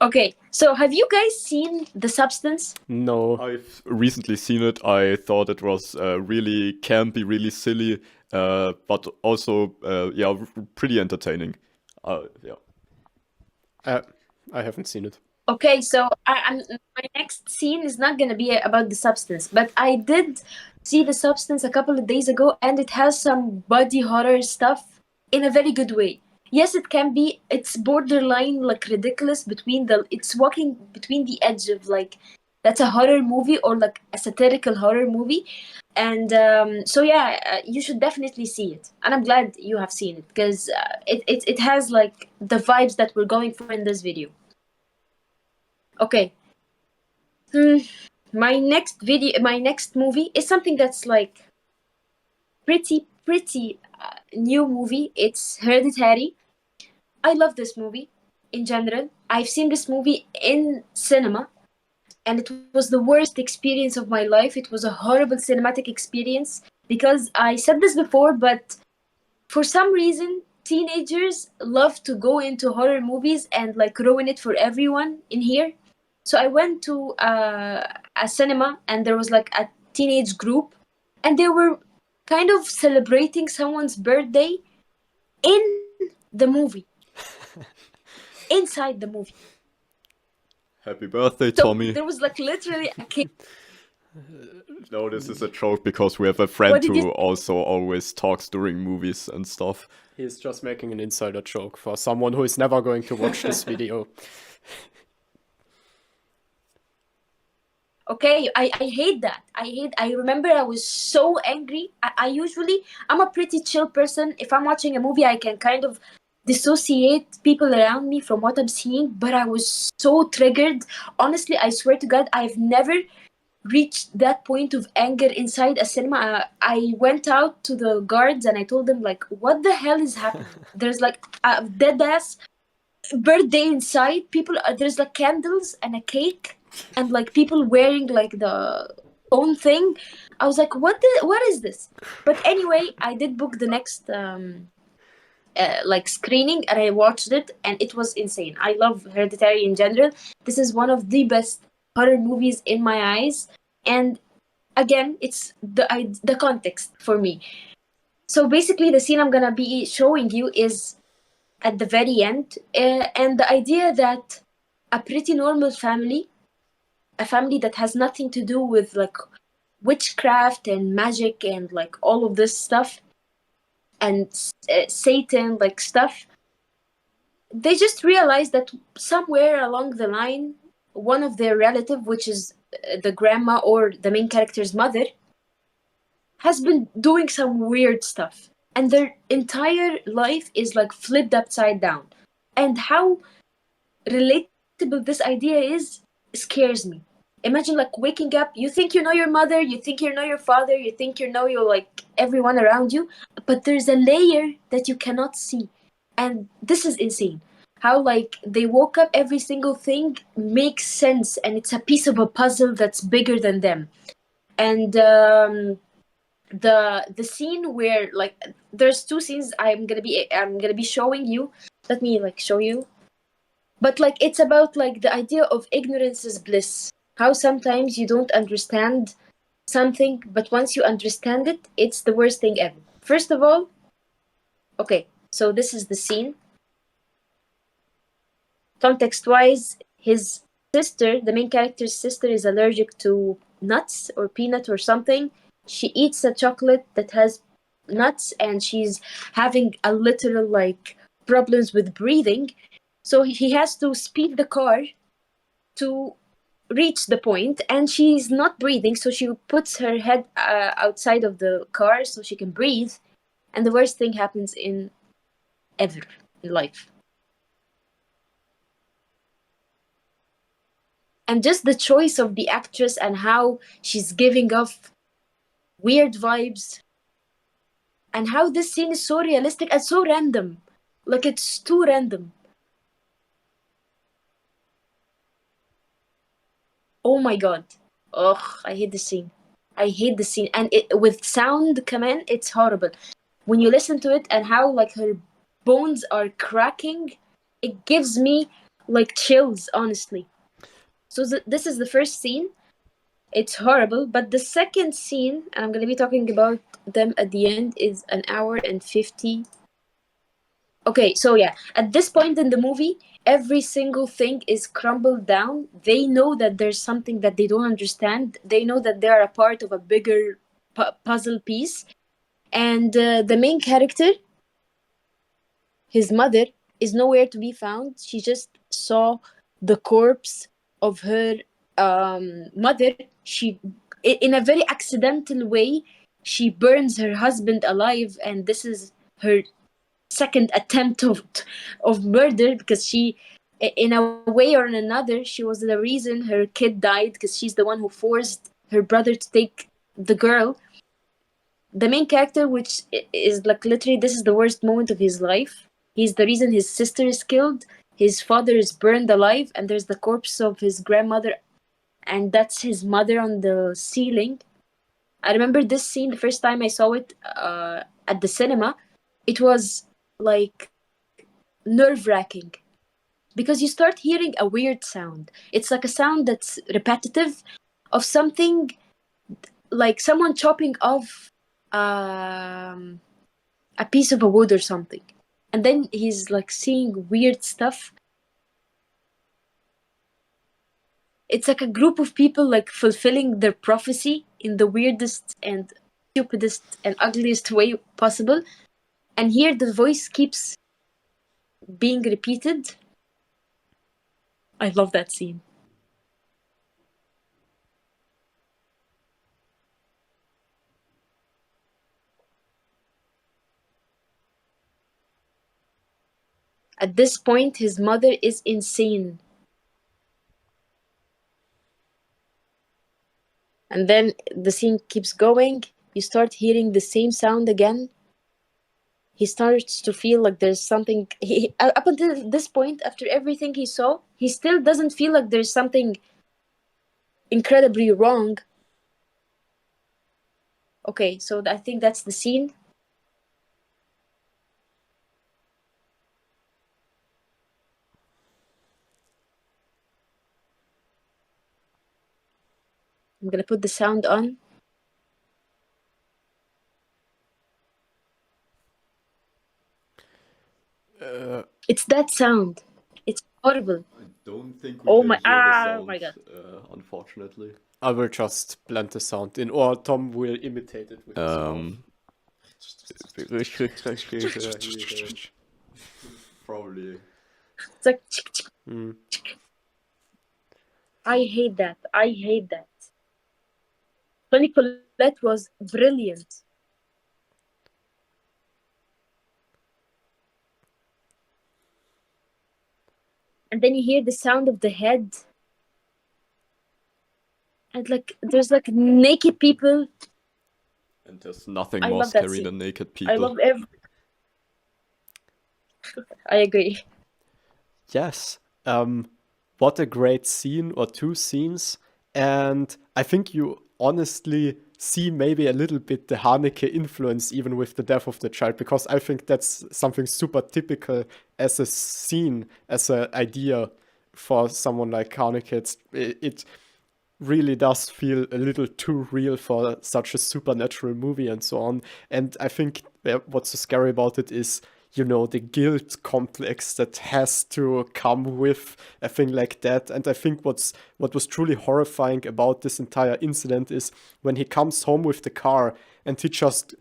Okay, so have you guys seen The Substance? No. I've recently seen it. I thought it was really campy, really silly, but also yeah, pretty entertaining. Yeah. I haven't seen it. Okay, so my next scene is not gonna be about The Substance, but I did see The Substance a couple of days ago, and it has some body horror stuff in a very good way. Yes, it can be. It's borderline like ridiculous it's walking between the edge of like that's a horror movie or like a satirical horror movie, and so yeah, you should definitely see it. And I'm glad you have seen it because it has like the vibes that we're going for in this video. Okay. My next movie is something that's like pretty new movie. It's Hereditary. I love this movie in general. I've seen this movie in cinema, and it was the worst experience of my life. It was a horrible cinematic experience because I said this before, but for some reason, teenagers love to go into horror movies and like ruin it for everyone in here. So I went to a cinema, and there was like a teenage group, and they were kind of celebrating someone's birthday in the movie. Inside the movie. Happy birthday, So Tommy. there was like literally a kid. No, this is a joke because we have a friend What did who you- also always talks during movies and stuff. He's just making an insider joke for someone who is never going to watch this video. Okay, I hate that. I remember I was so angry. I'm a pretty chill person. If I'm watching a movie, I can kind of dissociate people around me from what I'm seeing, but I was so triggered. Honestly, I swear to God, I've never reached that point of anger inside a cinema. I went out to the guards and I told them, like, what the hell is happening? There's like a dead ass birthday inside. There's like candles and a cake and like people wearing like the own thing. I was like, what is this? But anyway, I did book the next like screening, and I watched it, and it was insane. I love Hereditary in general. This is one of the best horror movies in my eyes, and again, it's the context for me. So basically, the scene I'm gonna be showing you is at the very end, and the idea that a pretty normal family, a family that has nothing to do with like witchcraft and magic and like all of this stuff and Satan like stuff, they just realized that somewhere along the line, one of their relative, which is the grandma or the main character's mother, has been doing some weird stuff, and their entire life is like flipped upside down. And how relatable this idea is scares me. Imagine like waking up, you think you know your mother, you think you know your father, you think you know your like everyone around you, but there's a layer that you cannot see. And this is insane. How like they woke up, every single thing makes sense, and it's a piece of a puzzle that's bigger than them. And the scene where like there's two scenes I'm gonna be showing you. Let me like show you. But like it's about like the idea of ignorance is bliss. How sometimes you don't understand something, but once you understand it, it's the worst thing ever. First of all, okay, so this is the scene. Context-wise, his sister, the main character's sister, is allergic to nuts or peanut or something. She eats a chocolate that has nuts, and she's having a literal like problems with breathing. So he has to speed the car to reach the point, and she's not breathing, so she puts her head outside of the car so she can breathe, and the worst thing happens in ever in life. And just the choice of the actress and how she's giving off weird vibes, and how this scene is so realistic and so random. Like it's too random. Oh my god. Ugh, I hate the scene. I hate the scene. And with sound command, it's horrible. When you listen to it and how like her bones are cracking, it gives me like chills, honestly. So this is the first scene. It's horrible. But the second scene, and I'm going to be talking about them at the end, is an hour and 50. Okay, so yeah, at this point in the movie, every single thing is crumbled down. They know that there's something that they don't understand. They know that they're a part of a bigger puzzle piece. And the main character, his mother, is nowhere to be found. She just saw the corpse of her mother. She, in a very accidental way, she burns her husband alive, and this is her second attempt of murder, because she, in a way or another, she was the reason her kid died, because she's the one who forced her brother to take the girl. The main character, which is like literally this is the worst moment of his life, he's the reason his sister is killed, his father is burned alive, and there's the corpse of his grandmother, and that's his mother on the ceiling. I remember this scene the first time I saw it at the cinema. It was like nerve-wracking, because you start hearing a weird sound. It's like a sound that's repetitive of something, like someone chopping off a piece of a wood or something, and then he's like seeing weird stuff. It's like a group of people like fulfilling their prophecy in the weirdest and stupidest and ugliest way possible. And here the voice keeps being repeated. I love that scene. At this point, his mother is insane. And then the scene keeps going. You start hearing the same sound again. He starts to feel like there's something. Up until this point, after everything he saw, he still doesn't feel like there's something incredibly wrong. Okay, so I think that's the scene. I'm gonna put the sound on. It's that sound. It's horrible. I don't think Oh can my- hear the ah, sound, my God. unfortunately. I will just blend the sound in, or Tom will imitate it with his mouth. Probably. It's like chick, chick. Mm. I hate that. I hate that. Toni Collette was brilliant. And then you hear the sound of the head. And like there's like naked people. And there's nothing I more love that scary scene. than naked people. I love every. I agree. Yes. What a great scene or two scenes. And I think you honestly see maybe a little bit the Haneke influence even with the death of the child, because I think that's something super typical as a scene, as an idea for someone like Haneke. It really does feel a little too real for such a supernatural movie and so on. And I think what's so scary about it is, you know, the guilt complex that has to come with a thing like that. And I think what was truly horrifying about this entire incident is when he comes home with the car and he just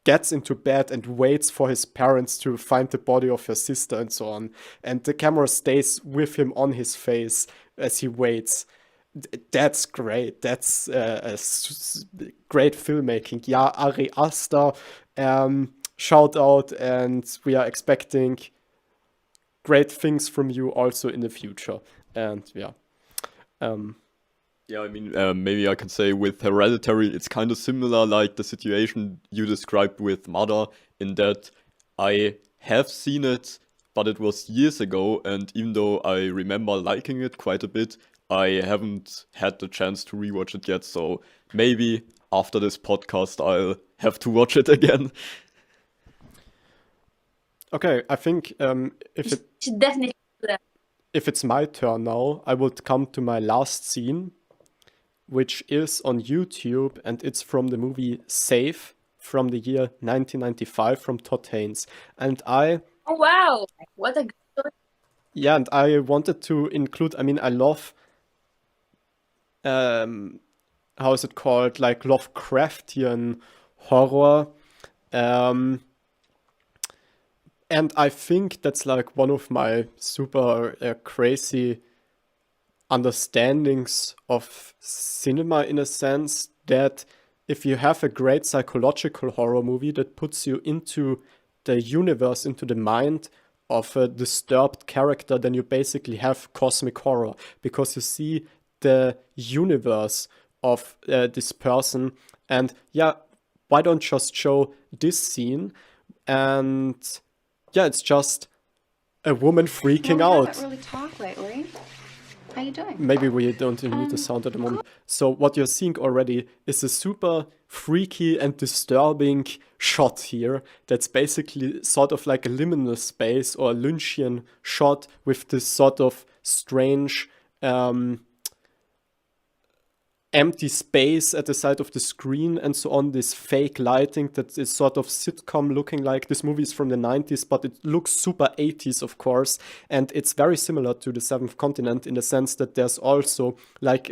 gets into bed and waits for his parents to find the body of her sister and so on. And the camera stays with him on his face as he waits. That's great. That's great filmmaking. Yeah, Ari Aster, shout out, and we are expecting great things from you also in the future. And yeah. Yeah, I mean, maybe I can say with Hereditary, it's kind of similar, like the situation you described with Mother, in that I have seen it, but it was years ago, and even though I remember liking it quite a bit, I haven't had the chance to rewatch it yet, so maybe after this podcast I'll have to watch it again. Okay, I think You should definitely do that. if it's my turn now, I would come to my last scene, which is on YouTube, and it's from the movie Safe from the year 1995 from Todd Haynes. And Oh wow! What a good story. yeah, and I wanted to include, I mean, I love, how is it called? Like Lovecraftian horror. And I think that's like one of my super crazy understandings of cinema, in a sense, that if you have a great psychological horror movie that puts you into the universe, into the mind of a disturbed character, then you basically have cosmic horror, because you see the universe of this person. And yeah, why don't just show this scene? And yeah, it's just a woman freaking Well, we out. haven't really talked lately. How you doing? Maybe we don't even need the sound at the moment. So what you're seeing already is a super freaky and disturbing shot here that's basically sort of like a liminal space or a Lynchian shot with this sort of strange empty space at the side of the screen and so on, this fake lighting that is sort of sitcom looking. Like, this movie is from the 90s, but it looks super 80s, of course, and it's very similar to The Seventh Continent in the sense that there's also like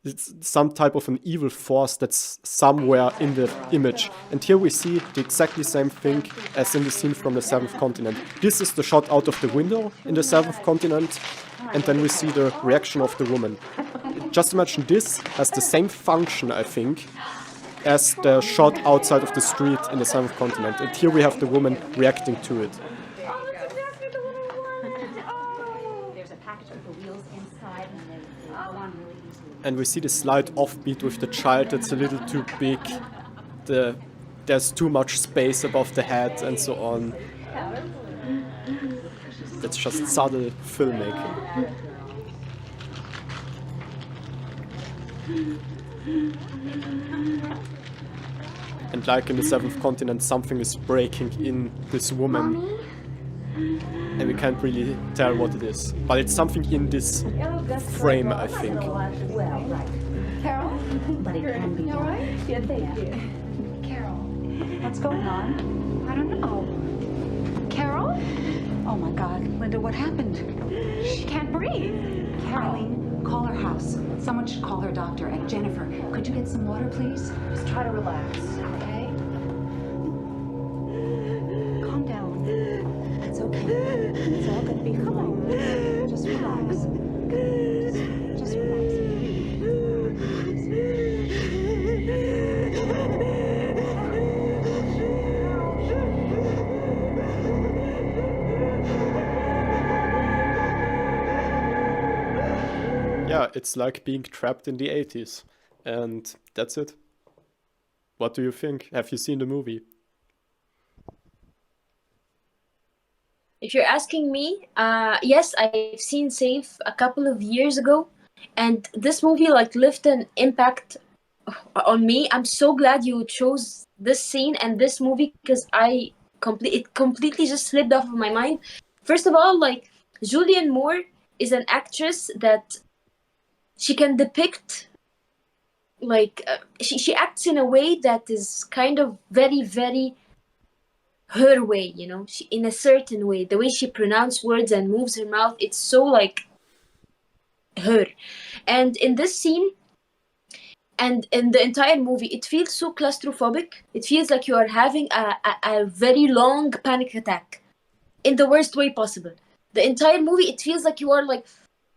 it's some type of an evil force that's somewhere in the image. And here we see the exactly same thing as in the scene from The Seventh Continent. This is the shot out of the window in The Seventh Continent, and then we see the reaction of the woman. Just imagine this has the same function, I think, as the shot outside of the street in The Seventh Continent. And here we have the woman reacting to it. There's a package with the wheels inside, and they go on really easily. And we see the slight offbeat with the child that's a little too big. There's too much space above the head and so on. That's just subtle filmmaking. and like in the Seventh Continent, something is breaking in this woman, and we can't really tell what it is. But it's something in this frame, I think. Well, right. Carol? But it can be You all right? Yeah, thank you. Carol, What's going on? I don't know. Carol? Oh my God, Linda, what happened? She can't breathe. Eileen, call her house. Someone should call her doctor. And Jennifer, could you get some water, please? Just try to relax, okay? Calm down. It's okay. It's all gonna be fine. Just relax. Just relax. Yeah, it's like being trapped in the 80s. And that's it. What do you think? Have you seen the movie? If you're asking me, yes, I've seen Safe a couple of years ago, and this movie like left an impact on me. I'm so glad you chose this scene and this movie because it completely just slipped off of my mind. First of all, like Julianne Moore is an actress that she can depict like she acts in a way that is kind of very, very her way, you know, she, in a certain way, the way she pronounces words and moves her mouth, it's so like her. And in this scene and in the entire movie, it feels so claustrophobic. It feels like you are having a very long panic attack in the worst way possible. The entire movie, it feels like you are like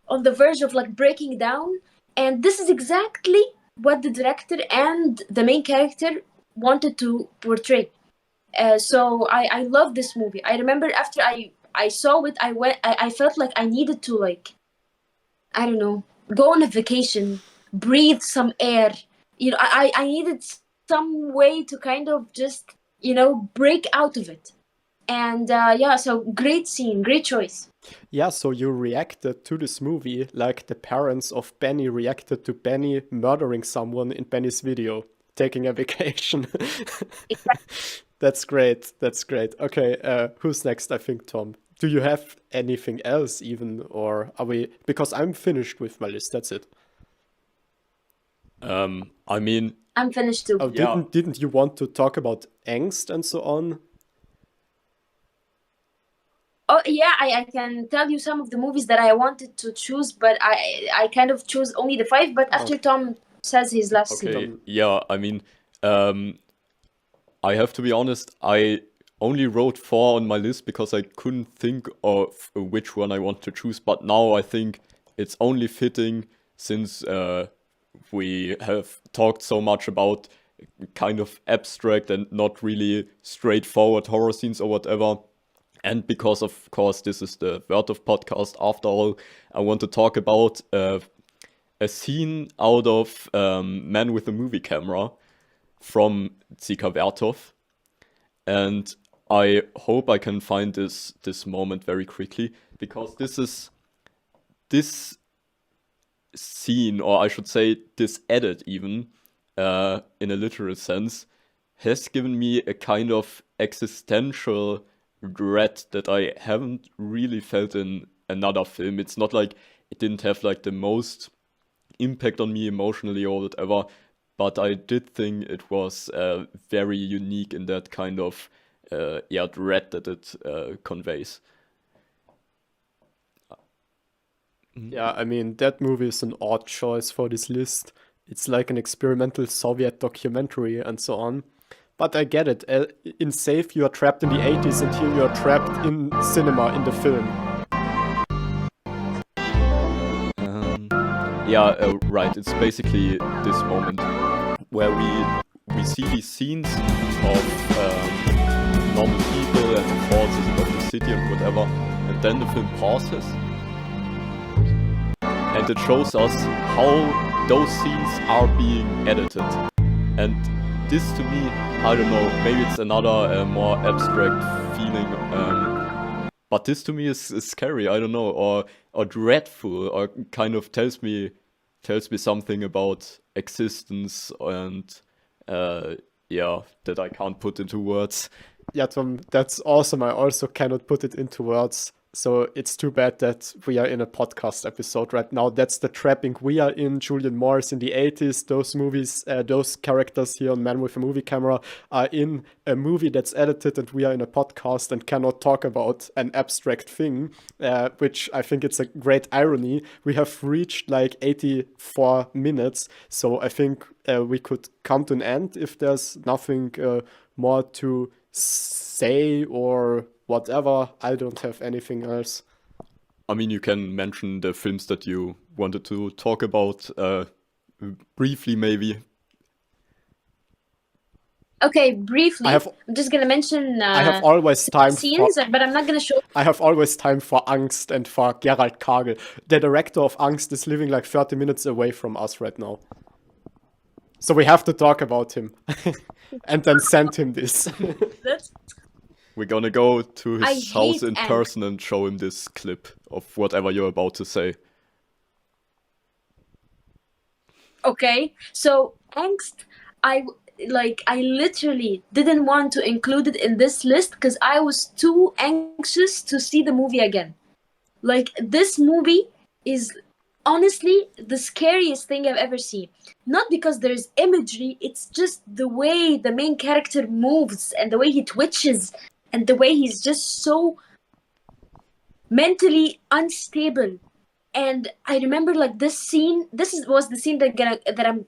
on the verge of like breaking down. And this is exactly what the director and the main character wanted to portray. So I love this movie. I remember after I saw it, I felt like I needed to like, I don't know, go on a vacation, breathe some air. You know, I needed some way to kind of just, you know, break out of it. And yeah, so great scene, great choice. Yeah, so you reacted to this movie like the parents of Benny reacted to Benny murdering someone in Benny's video, taking a vacation. That's great. That's great. Okay, who's next? I think Tom. Do you have anything else even, or are we? Because I'm finished with my list. That's it. I mean, I'm finished too. Oh, Yeah. didn't you want to talk about angst and so on? Oh yeah, I can tell you some of the movies that I wanted to choose, but I kind of chose only the 5. But after Tom says his last scene. okay, yeah, I mean, I have to be honest, I only wrote 4 on my list because I couldn't think of which one I want to choose, but now I think it's only fitting since we have talked so much about kind of abstract and not really straightforward horror scenes or whatever. And because, of course, this is the Word of Podcast after all, I want to talk about a scene out of Man with a Movie Camera from Dzika Vertov. And I hope I can find this moment very quickly, because this scene, or I should say this edit even, in a literal sense, has given me a kind of existential dread that I haven't really felt in another film. It's not like it didn't have like the most impact on me emotionally or whatever, but I did think it was very unique in that kind of dread that it conveys. Yeah, I mean, that movie is an odd choice for this list. It's like an experimental Soviet documentary and so on. But I get it. In Safe, you are trapped in the 80s, and here you are trapped in cinema, in the film. Right. It's basically this moment where we see these scenes of normal people and the forces of the city and whatever, and then the film pauses, and it shows us how those scenes are being edited. And this to me, I don't know, maybe it's another more abstract feeling, but this to me is scary, I don't know, or dreadful, or kind of tells me something about existence and Yeah, that I can't put into words. Yeah, Tom, that's awesome. I also cannot put it into words. So it's too bad that we are in a podcast episode right now. That's the trapping we are in. Julian Morris in the 80s, those movies, those characters here on Man with a Movie Camera are in a movie that's edited, and we are in a podcast and cannot talk about an abstract thing, which I think it's a great irony. We have reached like 84 minutes, so I think we could come to an end if there's nothing more to say or whatever. I don't have anything else. I mean, you can mention the films that you wanted to talk about briefly, maybe. I Okay, briefly. have I'm just gonna mention I have always time for scenes, but I'm not gonna show. I have always time for Angst and for Gerald Kagel. The director of Angst is living like 30 minutes away from us right now. So we have to talk about him and then send him this. That's We're gonna go to I his house hate in angst. person and show him this clip of whatever you're about to say. okay. So angst, I literally didn't want to include it in this list because I was too anxious to see the movie again. Like this movie is honestly the scariest thing I've ever seen. Not because there's imagery, it's just the way the main character moves and the way he twitches and the way he's just so mentally unstable. And I remember like this scene. Was the scene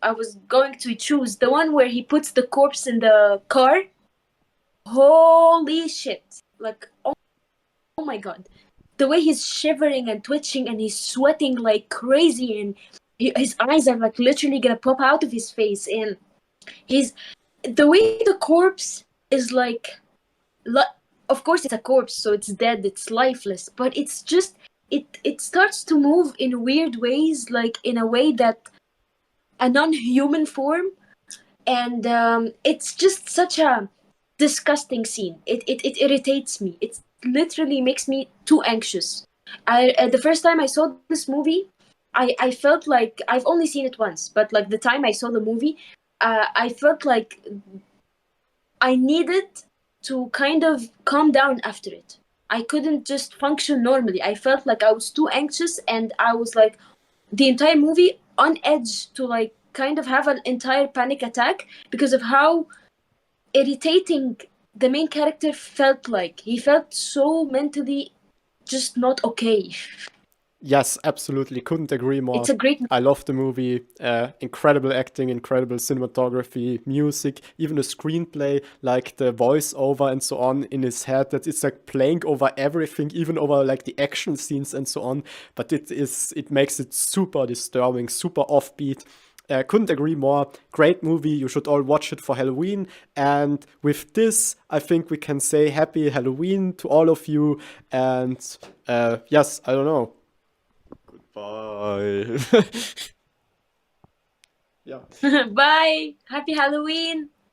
I was going to choose. The one where he puts the corpse in the car. Holy shit! Like oh my god, the way he's shivering and twitching and he's sweating like crazy and his eyes are like literally gonna pop out of his face, and he's the way the corpse is like of course it's a corpse, so it's dead, it's lifeless, but it's just it starts to move in weird ways, like in a way that a non-human form, and it's just such a disgusting scene. It irritates me. It literally makes me too anxious. The first time I saw this movie, I felt like I've only seen it once, but like the time I saw the movie, I felt like I needed to kind of calm down after it. I couldn't just function normally. I felt like I was too anxious, and I was like the entire movie on edge to like kind of have an entire panic attack because of how irritating the main character felt like. He felt so mentally just not okay. Yes, absolutely. Couldn't agree more. It's a great I love the movie. Incredible acting, incredible cinematography, music, even the screenplay, like the voiceover and so on in his head. That it's like playing over everything, even over like the action scenes and so on. But it makes it super disturbing, super offbeat. Couldn't agree more. Great movie. You should all watch it for Halloween. And with this, I think we can say happy Halloween to all of you. And yes, I don't know. Bye. Yeah. Bye. Happy Halloween.